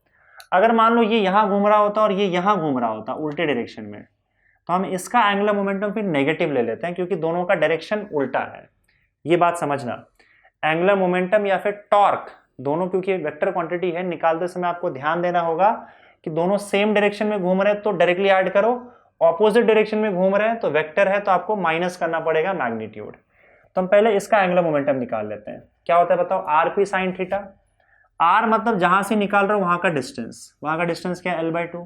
अगर मान लो ये यहां घूम रहा होता और ये यहां घूम रहा होता उल्टे डायरेक्शन में, तो हम इसका एंगुलर मोमेंटम फिर नेगेटिव ले लेते हैं क्योंकि दोनों का डायरेक्शन उल्टा है। ये बात समझना, एंगुलर मोमेंटम या फिर टॉर्क दोनों क्योंकि वेक्टर क्वांटिटी है, निकालते समय आपको ध्यान देना होगा कि दोनों सेम डायरेक्शन में घूम रहे हैं तो डायरेक्टली ऐड करो, ऑपोजिट डायरेक्शन में घूम रहे हैं तो वेक्टर है तो आपको माइनस करना पड़ेगा मैग्नीट्यूड। तो हम पहले इसका एंगुलर मोमेंटम निकाल लेते हैं। क्या होता है बताओ, R P sine theta. R मतलब जहां से निकाल रहे हो वहां का डिस्टेंस, वहां का डिस्टेंस क्या है, L/2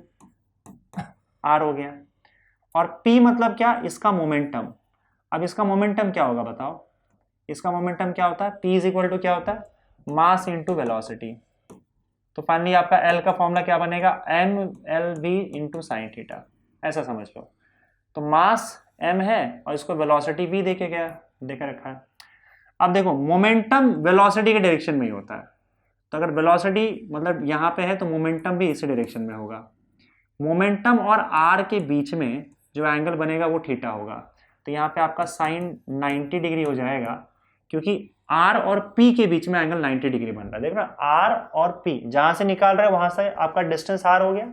आर हो गया। और P मतलब क्या, इसका मोमेंटम। अब इसका मोमेंटम क्या होगा बताओ, इसका मोमेंटम क्या होता है, P इज इक्वल टू क्या होता है, मास इंटू वेलोसिटी। तो फाइनली आपका L का फॉर्मूला क्या बनेगा, mLv इंटू साइन थीटा, ऐसा समझ लो। तो मास m है और इसको वेलोसिटी v देके गया, देकर रखा है। अब देखो मोमेंटम वेलोसिटी के डायरेक्शन में ही होता है, तो अगर वेलोसिटी मतलब यहाँ पे है तो मोमेंटम भी इसी डायरेक्शन में होगा। मोमेंटम और r के बीच में जो एंगल बनेगा वो थीटा होगा। तो यहाँ पे आपका साइन 90 डिग्री हो जाएगा क्योंकि r और p के बीच में एंगल 90 डिग्री बन रहा है। देख रहा r और p जहां से निकाल रहे हैं वहां से आपका डिस्टेंस r हो गया,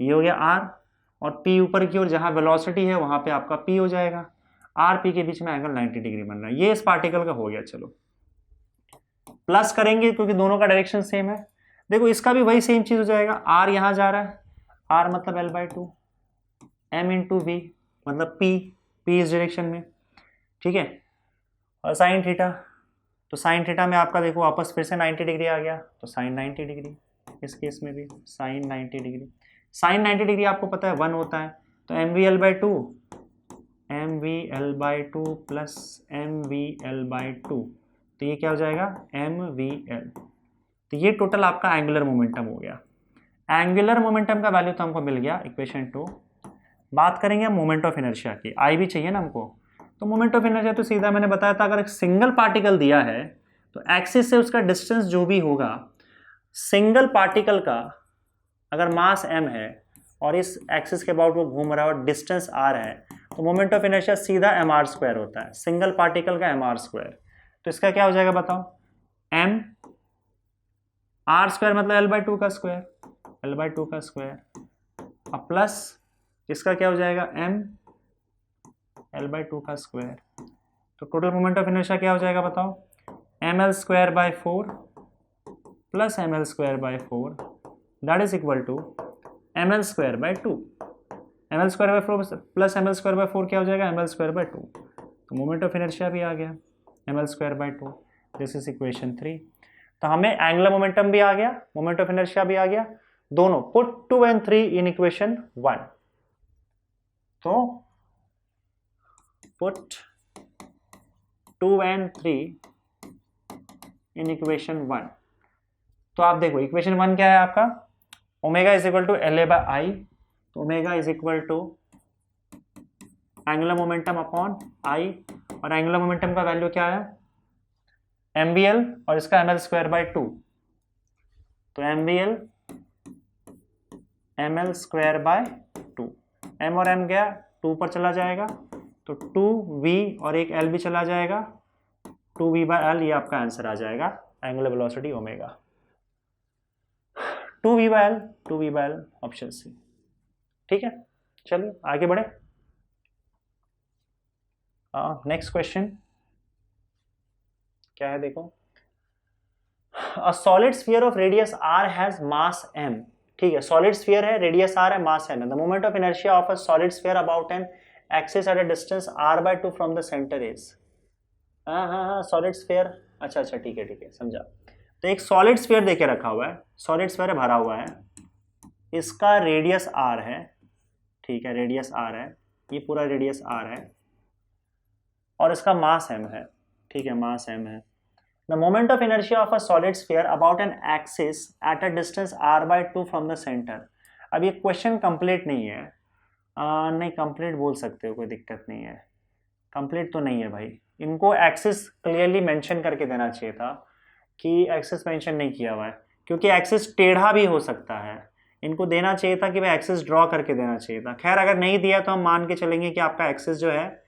ये हो गया r, और p ऊपर की ओर जहां वेलोसिटी है वहां पे आपका p हो जाएगा। r p के बीच में एंगल 90 डिग्री बन रहा है, ये इस पार्टिकल का हो गया। चलो प्लस करेंगे क्योंकि दोनों का डायरेक्शन सेम है। देखो इसका भी वही सेम चीज हो जाएगा, r यहां जा रहा है, r मतलब L/2, m इंटू वी मतलब p इस डायरेक्शन में, ठीक है। और साइन थीटा, तो साइन थीटा में आपका देखो वापस फिर से 90 डिग्री आ गया, तो साइन 90 डिग्री, इस केस में भी साइन 90 डिग्री। साइन 90 डिग्री आपको पता है 1 होता है, तो mv/2 प्लस mv/2, तो ये क्या हो जाएगा mvl। तो ये टोटल आपका एंगुलर मोमेंटम हो गया। एंगुलर मोमेंटम का वैल्यू तो हमको मिल गया, इक्वेशन 2। बात करेंगे मोमेंट ऑफ इनर्शिया की, आई भी चाहिए ना हमको। तो मोमेंट ऑफ इनर्शिया तो सीधा मैंने बताया था, अगर एक सिंगल पार्टिकल दिया है तो एक्सिस से उसका डिस्टेंस जो भी होगा, सिंगल पार्टिकल का अगर मास m है और इस एक्सिस के अबाउट वो घूम रहा है और डिस्टेंस r है, तो मोमेंट ऑफ इनर्शिया सीधा mr² होता है, सिंगल पार्टिकल का mr²। तो इसका क्या हो जाएगा बताओ, m r² मतलब L/2 का स्क्वायर, L/2 का स्क्वायर, अब प्लस इसका क्या हो जाएगा m L/2 का स्क्वायर। तो टोटल मोमेंट ऑफ इनर्शिया क्या हो जाएगा बताओ, ml²/4 plus ml²/4 that is equal to ml²/2। ml²/4 plus ml²/4 क्या हो जाएगा, ml²/2। तो मोमेंट ऑफ इनर्शिया भी आ गया ml²/2, दिस इज इक्वेशन 3। तो हमें एंगुलर मोमेंटम भी आ गया, मोमेंट ऑफ इनर्शिया भी आ गया, दोनों पुट 2 and 3 इन इक्वेशन 1। तो पुट 2 and 3 इन इक्वेशन 1। तो आप देखो इक्वेशन 1 क्या है आपका, omega is equal to LA/I, तो omega is equal to angular momentum upon I, और एंगुलर मोमेंटम का वैल्यू क्या है mvl और इसका ml²/2। तो mvl ml²/2, m और m गया 2 पर चला जाएगा, तो 2v और एक l भी चला जाएगा, 2v/l, ये आपका आंसर आ जाएगा angular velocity omega, 2v/l option C. ठीक है, चलिए आगे बढ़े। नेक्स्ट क्वेश्चन क्या है, देखो, a solid sphere of radius r has mass m। ठीक है, सॉलिड स्फीयर है, रेडियस r है, मास m है। The moment of inertia of a solid sphere about an axis at a distance r/2 from the centre is, हाँ सॉलिड स्फीयर, अच्छा ठीक है समझा। तो एक सॉलिड स्फीयर देके रखा हुआ है, सॉलिड स्फीयर भरा हुआ है, इसका रेडियस r है, ठीक है रेडियस r है, ये पूरा रेडियस r है और इसका मास m है, ठीक है मास m है। The moment of inertia of a solid sphere about an axis at a distance r/2 from the centre. अब ये क्वेश्चन कंप्लीट नहीं है, नहीं कंप्लीट बोल सकते हो, कोई दिक्कत नहीं है, कंप्लीट तो नहीं है भाई, इनको एक्सिस क्लियरली मेंशन करके देना चाहिए था कि एक्सिस मेंशन नहीं किया हुआ है, क्योंकि एक्सिस टेढ़ा भी हो सकता है, इनको देना चाहिए था कि भाई एक्सिस ड्रॉ करके देना चाहिए था। खैर अगर नहीं दिया तो हम मान के चलेंगे कि आपका एक्सिस जो है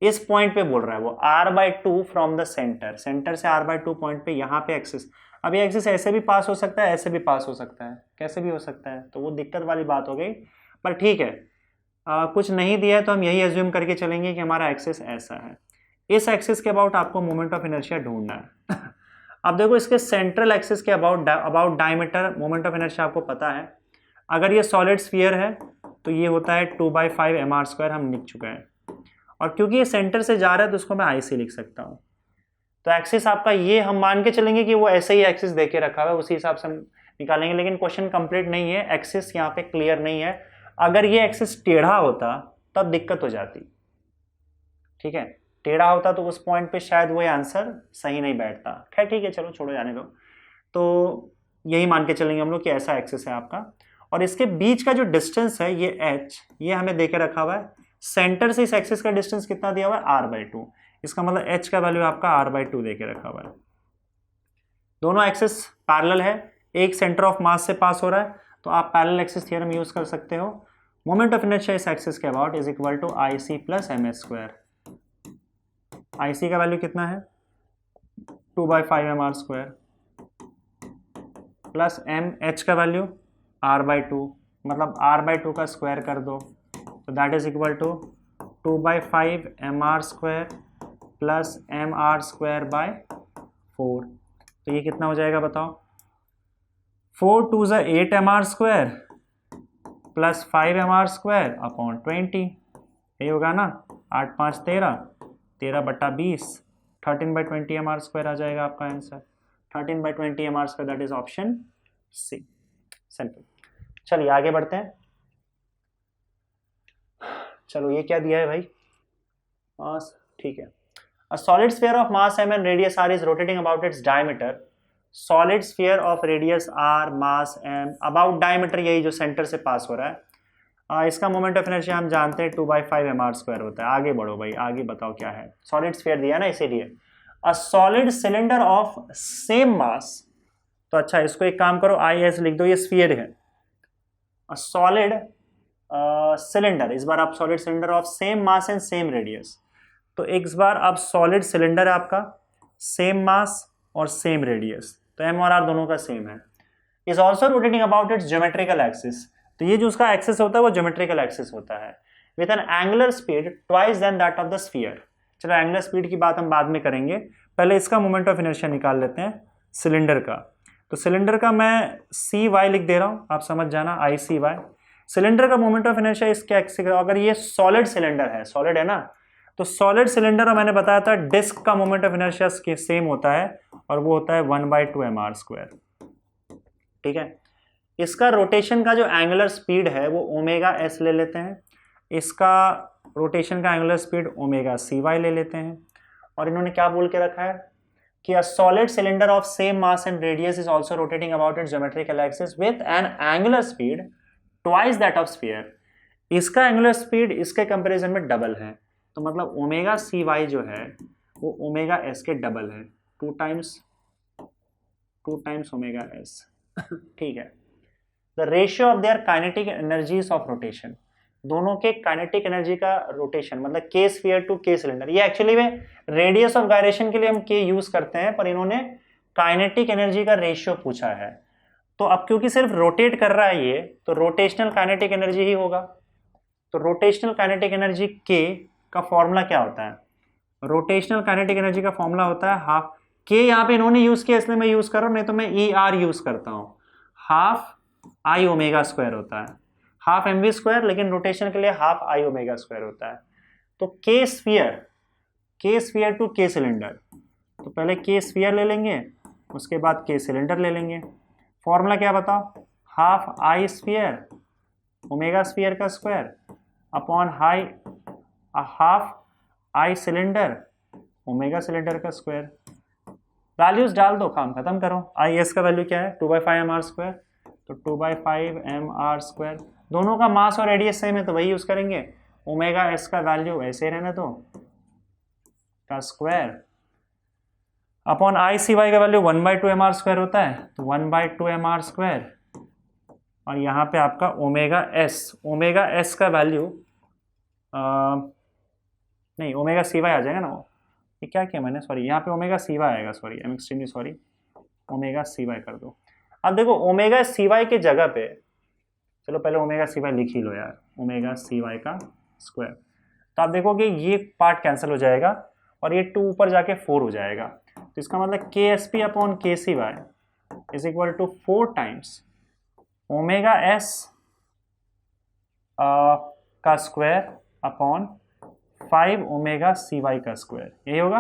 इस पॉइंट पे बोल रहा है वो r/2 from the centre, centre से r/2 पॉइंट पे, यहाँ पे एक्सिस, अब ये एक्सिस ऐसे भी पास हो सकता है, ऐसे भी पास हो सकता है, कैसे भी हो सकता है, तो वो दिक्कत वाली बात हो गई। पर ठीक है, कुछ नहीं दिया है तो हम यही एज्यूम करके चलेंगे कि हमारा एक्सिस ऐसा है। इस एक्सिस के अबाउट आपको मोमेंट ऑफ इनर्शिया ढूंढना है। अब देखो इसके सेंट्रल एक्सिस के about diameter moment of inertia आपको पता है, अगर ये सॉलिड स्फीयर है तो ये होता है 2/5 mr², हम लिख चुके हैं, और क्योंकि ये सेंटर से जा रहा है तो उसको मैं IC लिख सकता हूँ। तो एक्सिस आपका ये हम मान के चलेंगे कि वो ऐसे ही एक्सिस देके रखा हुआ है, उसी हिसाब से हम निकालेंगे, लेकिन क्वेश्चन कंप्लीट नहीं है, एक्सिस यहाँ पे क्लियर नहीं है। अगर ये एक्सिस टेढ़ा होता तब दिक्कत हो जाती, ठीक है, टेढ़ा होता तो उस पॉइंट पे शायद वो आंसर सही नहीं बैठता। खैर ठीक है चलो छोड़ो जाने दो, तो यही मान के चलेंगे हम लोग कि ऐसा एक्सिस है आपका, और इसके बीच का जो डिस्टेंस है ये h, ये हमें देके रखा हुआ है, सेंटर से इस एक्सिस का डिस्टेंस कितना दिया हुआ है r/2, इसका मतलब h का वैल्यू आपका r/2 देके रखा हुआ है। दोनों एक्सिस पैरेलल है, एक सेंटर ऑफ मास से पास हो रहा है, तो आप पैरेलल एक्सिस थ्योरम यूज कर सकते हो। मोमेंट ऑफ इनर्शिया इस एक्सिस के about is equal to IC plus ms²। IC का वैल्यू कितना है 2/5 mr² प्लस h का वैल्यू r/2, मतलब r/2 का स्क्वायर कर दो, तो that is equal to 2/5 mr² plus mr²/4। तो ये कितना हो जाएगा बताओ, 4 2 ज़ा 8 mr² प्लस 5 mr² अपॉन 20, यही होगा ना, 8 5 13, 13/20, 13/20 mr² आ जाएगा आपका answer, 13/20 mr², that is option C. Simple. चलिए आगे बढ़ते हैं। चलो ये क्या दिया है भाई, ठीक है, a solid sphere of mass m and radius r is rotating about its diameter, solid sphere of radius r mass m about diameter, यही जो सेंटर से पास हो रहा है, इसका मोमेंट ऑफ इनर्शिया हम जानते हैं 2/5 mr² होता है। आगे बढ़ो भाई, आगे बताओ क्या है, सॉलिड स्फीयर दिया ना इसीलिए, a solid cylinder of same mass, तो अच्छा इसको एक काम करो IS लिख दो, ये स्फीयर है, अ सॉलिड सिलेंडर, इस बार आप solid cylinder of same mass and same radius, तो एक बार अब सॉलिड सिलेंडर है आपका, सेम मास और सेम रेडियस, तो m और r दोनों का सेम है, is also rotating about it's geometrical axis, तो ये जो उसका एक्सिस होता है वो ज्योमेट्रिकल एक्सिस होता है, with an angular speed twice than that of the sphere. चलो एंगुलर स्पीड की बात हम बाद में करेंगे, पहले इसका मोमेंट ऑफ इनर्शिया निकाल लेते हैं सिलेंडर का। तो सिलेंडर का मैं CY लिख दे रहा हूँ, आप समझ जाना, ICY। सिलेंडर का मोमेंट ऑफ इनर्शिया इसके एक्सिस, अगर ये सॉलिड सिलेंडर है, सॉलिड है ना, तो सॉलिड सिलेंडर और मैंने बताया था डिस्क का मोमेंट ऑफ इनर्शिया सेम होता है, और वो होता है 1/2 mr², ठीक है। इसका रोटेशन का जो एंगुलर स्पीड है वो ω/s ले लेते हैं, इसका रोटेशन का एंगुलर स्पीड ω/CY ले लेते हैं, और इन्होंने क्या बोल के रखा है कि a solid cylinder of same mass and radius is also rotating about it's geometrical axis with an angular speed twice that of sphere. इसका एंगुलर स्पीड इसके कंपैरिजन में डबल है, तो मतलब ω/CY जो है वो ω/s के डबल है, 2 टाइम्स ω/s, ठीक है। The ratio of their kinetic energies of rotation, दोनों के काइनेटिक एनर्जी का रोटेशन, मतलब K sphere to K cylinder, ये एक्चुअली में रेडियस ऑफ गायरेशन के लिए हम K यूज करते हैं, पर इन्होंने काइनेटिक एनर्जी का रेशियो पूछा है, तो अब क्योंकि सिर्फ रोटेट कर रहा है ये, तो रोटेशनल काइनेटिक एनर्जी ही होगा। तो रोटेशनल काइनेटिक एनर्जी K का फॉर्मूला क्या होता है, रोटेशनल काइनेटिक एनर्जी का फॉर्मूला होता है हाफ, K यहाँ पे इन्होंने यूज किया इसलिए मैं यूज कर रहा हूँ, नहीं तो मैं ER यूज करता हूँ, हाफ I ω² होता है। हाफ एम वी स्क्वायर, लेकिन रोटेशन के लिए हाफ आई ओमेगा स्क्वायर होता है। तो के स्फीयर टू के सिलेंडर, तो पहले के स्फीयर ले लेंगे, उसके बाद के सिलेंडर ले लेंगे। फॉर्मूला क्या बताओ, half I sphere omega sphere का square upon half I cylinder omega cylinder का स्क्वायर। वैल्यूज डाल दो, काम खत्म करो। आई एस का वैल्यू क्या है 2/5 mr स्क्वायर, तो 2/5 mr स्क्वायर, दोनों का मास और रेडियस सेम है तो वही यूज करेंगे। ओमेगा एस का वैल्यू ऐसे रहने दो का square upon I C Y का वैल्यू 1/2 mr स्क्वायर होता है, तो 1/2 mr स्क्वायर, और यहाँ पे आपका ओमेगा एस का वैल्यू नहीं ओमेगा सी वाई आ जाएगा ना, ये क्या किया मैंने, सॉरी यहाँ पे ओमेगा सी वाई आएगा, sorry I am extremely sorry, omega C Y कर दो। अब देखो ओमेगा सी वाई के जगह पे, चलो पहले ओमेगा सी वाई लिख ही लो यार, ओमेगा सी वाई का स्क्वायर, तो आप देखोगे ये पार्ट कैंसिल हो जाएगा और ये 2 ऊपर जाके 4 हो जाएगा, तो इसका मतलब के S P upon K C Y is equal to 4 times omega S का square upon 5 omega C Y का स्क्वायर, यही होगा।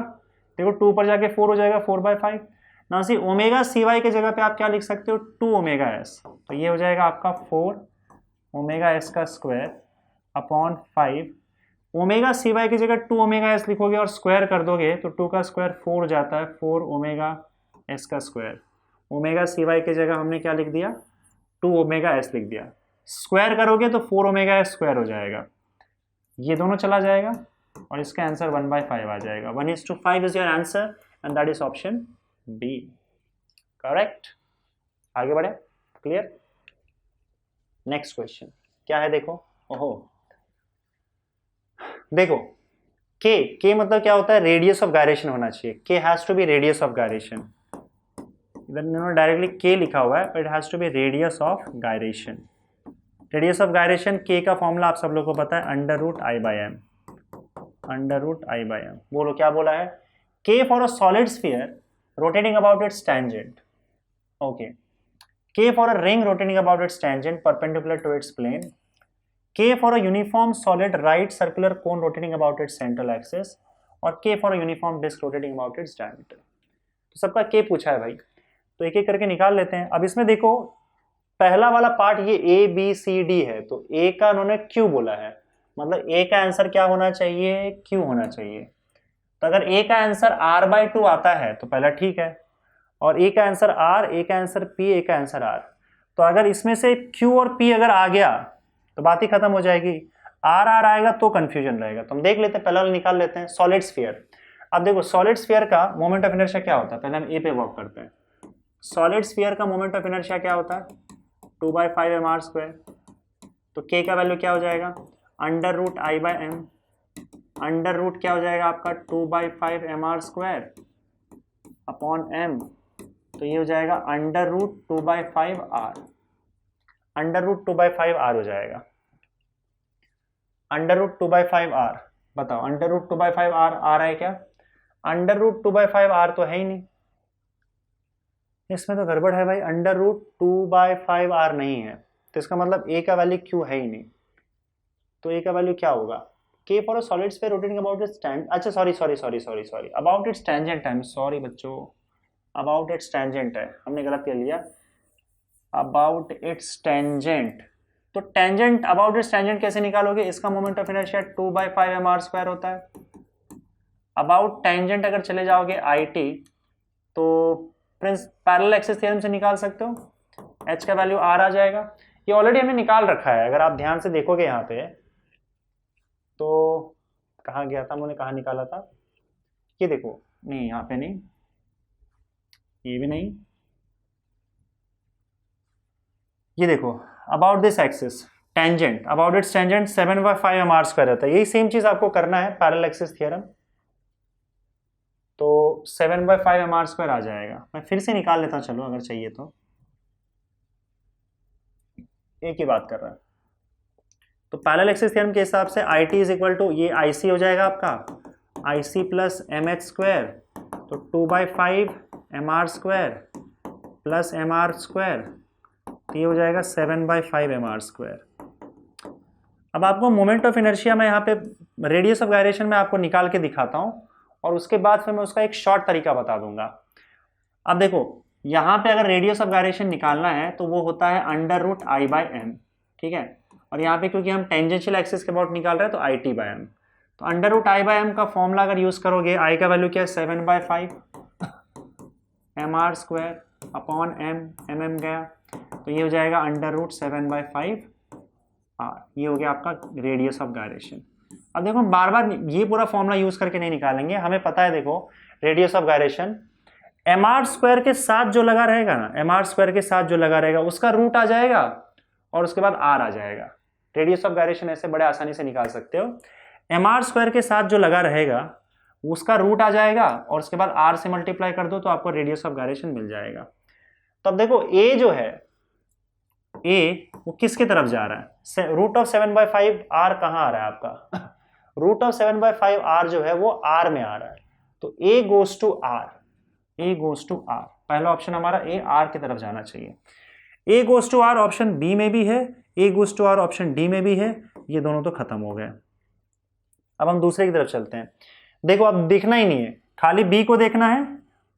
देखो 2 ऊपर जाके 4 हो जाएगा, 4/5 ना, सी ओमेगा सी वाई के जगह पे आप क्या लिख सकते हो 2 ओमेगा एस, तो ये हो जाएगा आपका 4 ओमेगा एस का square upon 5 omega C Y की जगह 2 ओमेगा एस लिखोगे और स्क्वायर कर दोगे तो 2 का स्क्वायर 4 हो जाता है, 4 ओमेगा एस का स्क्वायर। ओमेगा सी वाई की जगह हमने क्या लिख दिया 2 ओमेगा एस लिख दिया, स्क्वायर करोगे तो 4 ओमेगा एस स्क्वायर हो जाएगा, ये दोनों चला जाएगा और इसका आंसर 1/5 आ जाएगा। 1:5 is your answer and that is option B, correct. आगे बढ़े, क्लियर। नेक्स्ट क्वेश्चन क्या है, देखो, ओहो देखो के मतलब क्या होता है, रेडियस ऑफ गायरेशन होना चाहिए, K has to be radius of gyration, इधर इन्होंने डायरेक्टली के लिखा हुआ है, but it has to be radius of gyration. Radius of gyration K का फॉर्मूला आप सब लोगों को पता है, √I/m, √I/m। बोलो क्या बोला है, के for a solid sphere rotating about its tangent, okay, k for a ring rotating about its tangent perpendicular to its plane, k for a uniform solid right circular cone rotating about its central axis, और k for a uniform disk rotating about its diameter। तो सबका k पूछा है भाई, तो एक एक करके निकाल लेते हैं। अब इसमें देखो पहला वाला पार्ट ये a b c d है, तो a का उन्होंने q बोला है, मतलब a का आंसर क्या होना चाहिए, q होना चाहिए। तो अगर a का आंसर r/2 आता है तो पहला ठीक है, और a का आंसर r, a का आंसर p, a का आंसर r, तो अगर इसमें से q और p अगर आ गया तो बात ही खत्म हो जाएगी। r आएगा तो कंफ्यूजन रहेगा, तो हम देख लेते हैं, पहले निकाल लेते हैं सॉलिड स्फीयर। अब देखो सॉलिड स्फीयर का मोमेंट ऑफ इनर्शिया क्या होता है, पहले हम a पे वर्क करते हैं। सॉलिड स्फीयर का मोमेंट ऑफ इनर्शिया क्या होता है 2/5 mr स्क्वायर, तो k का वैल्यू क्या हो जाएगा √I/m, अंडर रूट क्या हो जाएगा आपका 2/5 mr स्क्वायर अपॉन m, तो ये हो जाएगा √2/5 r, √2/5 r हो जाएगा, √2/5 r। बताओ √2/5 r आ रहा है क्या, √2/5 r तो है ही नहीं, इसमें तो गड़बड़ है भाई, √2/5 r नहीं है, तो इसका मतलब a का वैल्यू q है ही नहीं, तो a का वैल्यू क्या होगा k for a solid sphere rotating about its tangent, अच्छा सॉरी about its tangent है, सॉरी बच्चों, about its tangent है, हमने गलत कर लिया, about its tangent। तो tangent about its tangent कैसे निकालोगे, इसका moment of inertia 2/5 mr square होता है। about tangent अगर चले जाओगे it, तो पैरेलल एक्सिस थ्योरम से निकाल सकते हो, h का वैल्यू r आ जाएगा, ये ऑलरेडी हमने निकाल रखा है, अगर आप ध्यान से देखोगे यहाँ पे, तो कहाँ गया था, मैंने कहाँ निकाला था, ये देखो, नहीं यहाँ पे नहीं, ये भी नहीं, ये देखो about this axis tangent, about its tangent 7/5 mr square रहता है, यही सेम चीज आपको करना है पैरेलल एक्सिस थ्योरम, तो 7/5 mr स्क्वायर आ जाएगा। मैं फिर से निकाल लेता हूँ, चलो अगर चाहिए तो, एक ही बात कर रहा है। तो पैरेलल एक्सिस थ्योरम के हिसाब से IT इज इक्वल टू, ये IC हो जाएगा आपका IC प्लस MH स्क्वायर, तो 2/5 mr square plus mr square, तो ये हो जाएगा 7/5 mr स्क्वायर। अब आपको मोमेंट ऑफ इनर्शिया मैं यहाँ पे रेडियस ऑफ गायरेशन में आपको निकाल के दिखाता हूँ और उसके बाद फिर मैं उसका एक शॉर्ट तरीका बता दूंगा। अब देखो यहाँ पे अगर रेडियस ऑफ गायरेशन निकालना है तो वो होता है √I/m, ठीक है। और यहाँ पे क्योंकि हम टेंजेंशियल एक्सिस के अबाउट निकाल रहे हैं तो IT/m। तो √I/m का फॉर्मूला अगर यूज करोगे, I का वैल्यू क्या है 7/5 mr² अपॉन m गया, तो ये हो जाएगा √7/5 r। ये हो गया आपका रेडियस ऑफ गायरेशन। अब देखो बार बार ये पूरा फॉर्मूला यूज करके नहीं निकालेंगे, हमें पता है देखो रेडियस ऑफ गायरेशन mr² के साथ जो लगा रहेगा ना, mr² के साथ जो लगा रहेगा उसका रूट आ जाएगा और उसके बाद r आ जाएगा। रेडियस ऑफ गायरेशन ऐसे बड़े आसानी से निकाल सकते हो। mr² के साथ जो लगा रहेगा उसका रूट आ जाएगा और उसके बाद r से मल्टीप्लाई कर दो तो आपको रेडियस ऑफ गायरेशन मिल जाएगा। तो अब देखो a जो है, a वो किसकी तरफ जा रहा है, √7/5 r कहाँ आ रहा है आपका √7/5 r जो है वो r में आ रहा है, तो a goes to r, a goes to r। पहला ऑप्शन हमारा a r की तरफ जाना चाहिए। a goes to r option b में भी है, a goes to r option d में भी है, ये दोनों तो खत्म हो गए। अब हम दूसरे की तरफ चलते हैं। देखो अब दिखना ही नहीं है, खाली b को देखना है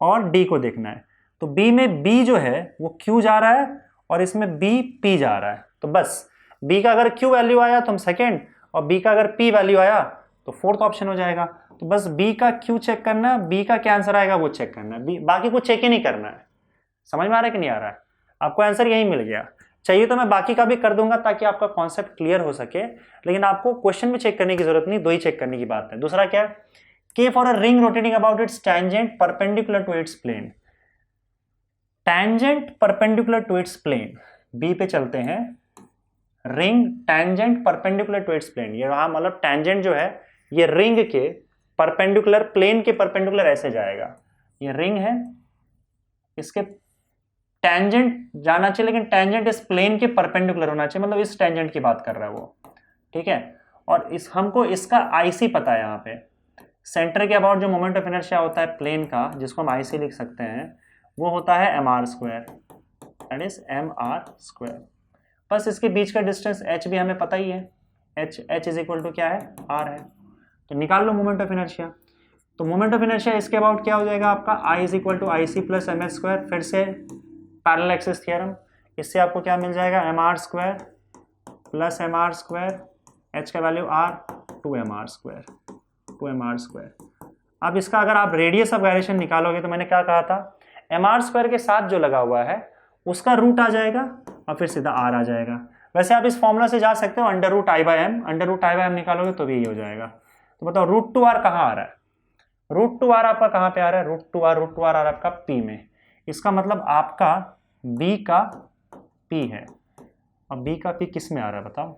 और d को देखना है। तो b में b जो है वो q जा रहा है और इसमें b p जा रहा है, तो बस b का अगर q वैल्यू आया तो हम सेकेंड और b का अगर p वैल्यू आया तो फोर्थ ऑप्शन हो जाएगा। तो बस b का q चेक करना है, b का क्या आंसर आएगा वो चेक करना है, बाकी कुछ चेक ही नहीं करना है। समझ में आ रहा है कि नहीं आ रहा है? आपको आंसर यही मिल गया। चाहिए तो मैं बाकी का भी कर दूंगा ताकि आपका कॉन्सेप्ट क्लियर हो सके, लेकिन आपको क्वेश्चन में चेक करने की जरूरत नहीं, दो ही चेक करने की बात है। दूसरा क्या है, K for a ring rotating about its tangent perpendicular to its plane. Tangent perpendicular to its plane, B पे चलते हैं। Ring tangent perpendicular to its plane, ये रहा, मतलब टेंजेंट जो है ये रिंग के परपेंडिकुलर, प्लेन के परपेंडिकुलर ऐसे जाएगा। ये रिंग है, इसके टेंजेंट जाना चाहिए, लेकिन टेंजेंट इस प्लेन के परपेंडिकुलर होना चाहिए, मतलब इस टेंजेंट की बात कर रहा है वो, ठीक है। और इस हमको इसका IC पता है, यहाँ पे सेंटर के अबाउट जो मोमेंट ऑफ इनर्शिया होता है प्लेन का, जिसको हम IC लिख सकते हैं, वो होता है mr², दैट इज mr²। बस इसके बीच का डिस्टेंस h भी हमें पता ही है, h इज इक्वल टू क्या है, r है। तो निकाल लो मोमेंट ऑफ इनर्शिया। तो मोमेंट ऑफ इनर्शिया इसके अबाउट क्या हो जाएगा आपका, I is equal to IC plus mh²। फिर से पैरेलल एक्सिस थ्योरम, इससे आपको क्या मिल जाएगा, mr² प्लस mr², h का वैल्यू r, 2mr²। अब इसका अगर आप रेडियस ऑफ गायरेशन निकालोगे तो मैंने क्या कहा था, mr² के साथ जो लगा हुआ है उसका रूट आ जाएगा और फिर सीधा r आ जाएगा। वैसे आप इस फॉर्मूला से जा सकते हो √I/m निकालोगे तो भी यही हो जाएगा। तो बताओ √2r कहाँ आ रहा है, √2r आपका कहाँ पे आ रहा है, √2r आ रहा है आपका p में। इसका मतलब आपका b का p है, और b का p किस में आ रहा है बताओ,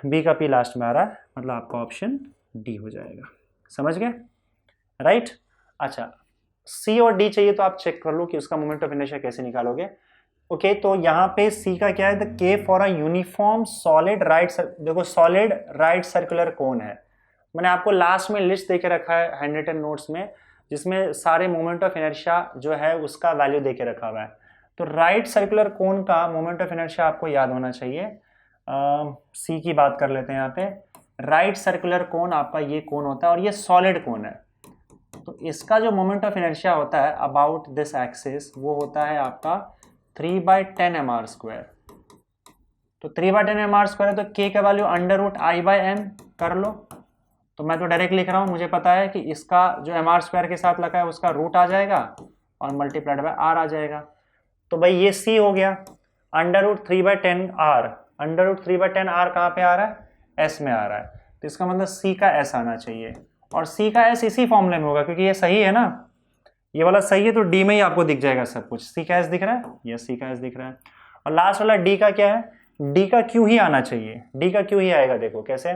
b का p लास्ट में आ रहा है, मतलब आपका ऑप्शन d हो जाएगा। समझ गए, राइट। अच्छा, c और d चाहिए तो आप चेक कर लो कि उसका मोमेंट ऑफ इनर्शिया कैसे निकालोगे। ओके, तो यहाँ पे c का क्या है, the K for a uniform solid right, देखो सॉलिड राइट सर्कुलर कोन है। मैंने आपको लास्ट में लिस्ट देके रखा है हैंड रिटन नोट्स में, जिसमें सारे मोमेंट ऑफ इनर्शिया जो है उसका वैल्यू देके रखा हुआ है। तो राइट सर्कुलर कोन का मोमेंट ऑफ इनर्शिया आपको याद होना चाहिए। सी की बात कर लेते हैं यहाँ पे। राइट सर्कुलर कोन आपका ये कोन होता है और ये सॉलिड कोन है, तो इसका जो मोमेंट ऑफ इनर्शिया होता है अबाउट दिस एक्सिस वो होता है आपका 3/10 mr²। तो 3/10 mr² है, तो k का वैल्यू √I/m कर लो। तो मैं तो डायरेक्ट लिख रहा हूँ, मुझे पता है कि इसका जो mr² के साथ लगा है उसका रूट आ जाएगा और मल्टीप्लाइड बाय r आ जाएगा। तो भाई ये c हो गया, √3/10r, √3/10r कहाँ पे आ रहा है, s में आ रहा है, तो इसका मतलब c का s आना चाहिए, और c का s इसी फॉर्मूले में होगा क्योंकि ये सही है ना, ये वाला सही है, तो d में ही आपको दिख जाएगा सब कुछ। c का s दिख रहा है, यस c का s दिख रहा है। और लास्ट वाला d का क्या है, d का q ही आना चाहिए, d का q ही आएगा। देखो कैसे,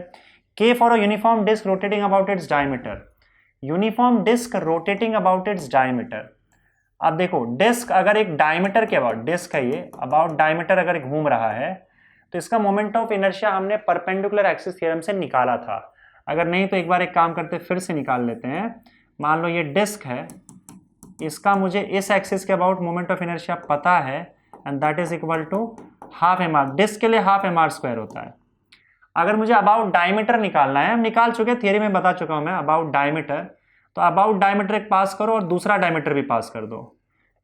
k for a uniform disc rotating about its diameter, uniform disc rotating about its diameter. अब देखो डिस्क अगर एक डायमीटर के अबाउट, डिस्क है ये, अबाउट डायमीटर अगर घूम रहा है तो इसका मोमेंट ऑफ इनर्शिया हमने परपेंडिकुलर एक्सिस थ्योरम से निकाला था। अगर नहीं तो एक बार एक काम करते, फिर से निकाल लेते हैं। मान लो ये डिस्क है, इसका मुझे इस एक्सिस के अबाउट मोमेंट ऑफ इनर्शिया पता है, and that is equal to ½ mr। Disc के लिए ½ mr² होता है, अगर मुझे अबाउट डायमीटर निकालना है, हम निकाल चुके, थियरी में बता चुका हूं मैं अबाउट डायमीटर, तो अबाउट डायमीटर एक पास करो और दूसरा डायमीटर भी पास कर दो।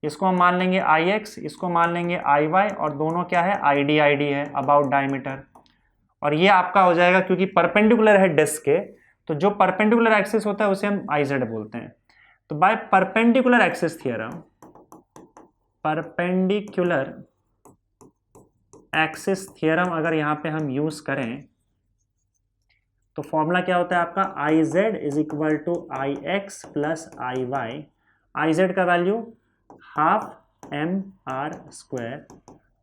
इसको हम मान लेंगे IX, इसको मान लेंगे IY, और दोनों क्या है ID है अबाउट डायमीटर। और ये आपका हो जाएगा, क्योंकि परपेंडिकुलर है डिस्क के, तो जो परपेंडिकुलर एक्सिस होता है उसे हम IZ बोलते हैं। तो by perpendicular axis theorem, perpendicular axis theorem अगर यहाँ पे हम यूज करें तो फॉर्मूला क्या होता है आपका, IZ is equal to IX plus IY। IZ का वैल्यू हाफ mr²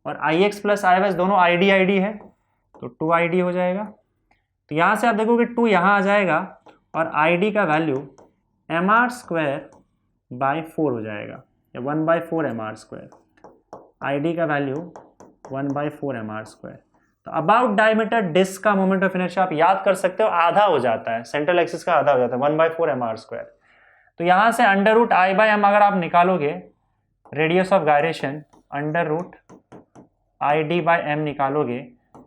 और IX प्लस IY दोनों ID है, तो 2ID हो जाएगा। तो यहाँ से आप देखोगे 2 यहाँ आ जाएगा और ID का वैल्यू mr²/4 हो जाएगा, या 1/4 mr²। ID का वैल्यू 1/4 mr²। तो अबाउट डायमीटर डिस्क का मोमेंट ऑफ इनर्शिया आप याद कर सकते हो, आधा हो जाता है, सेंट्रल एक्सिस का आधा हो जाता है, 1/4 mr²। तो यहाँ से √I/m अगर आप निकालोगे, रेडियस ऑफ गायरेशन √ID/m निकालोगे,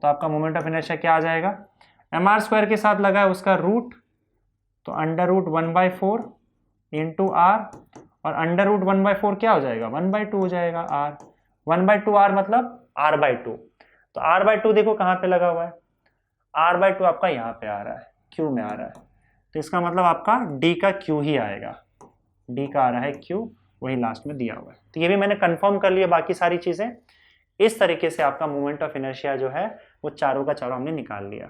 तो आपका मोमेंट ऑफ इनर्शिया क्या आ जाएगा, mr² के साथ लगा है उसका रूट, तो √1/4 इंटू r, और √1/4 क्या हो जाएगा, 1/2 हो जाएगा r। 1/2 r मतलब r/2। तो r/2 देखो कहाँ पे लगा हुआ है, r/2 आपका यहाँ पे आ रहा है, q में आ रहा है, तो इसका मतलब आपका d का q ही आएगा, d का आ रहा है q, वही लास्ट में दिया हुआ है। तो ये भी मैंने कंफर्म कर लिया, बाकी सारी चीजें। इस तरीके से आपका मोमेंट ऑफ इनर्शिया जो है वो चारों का चारों हमने निकाल लिया।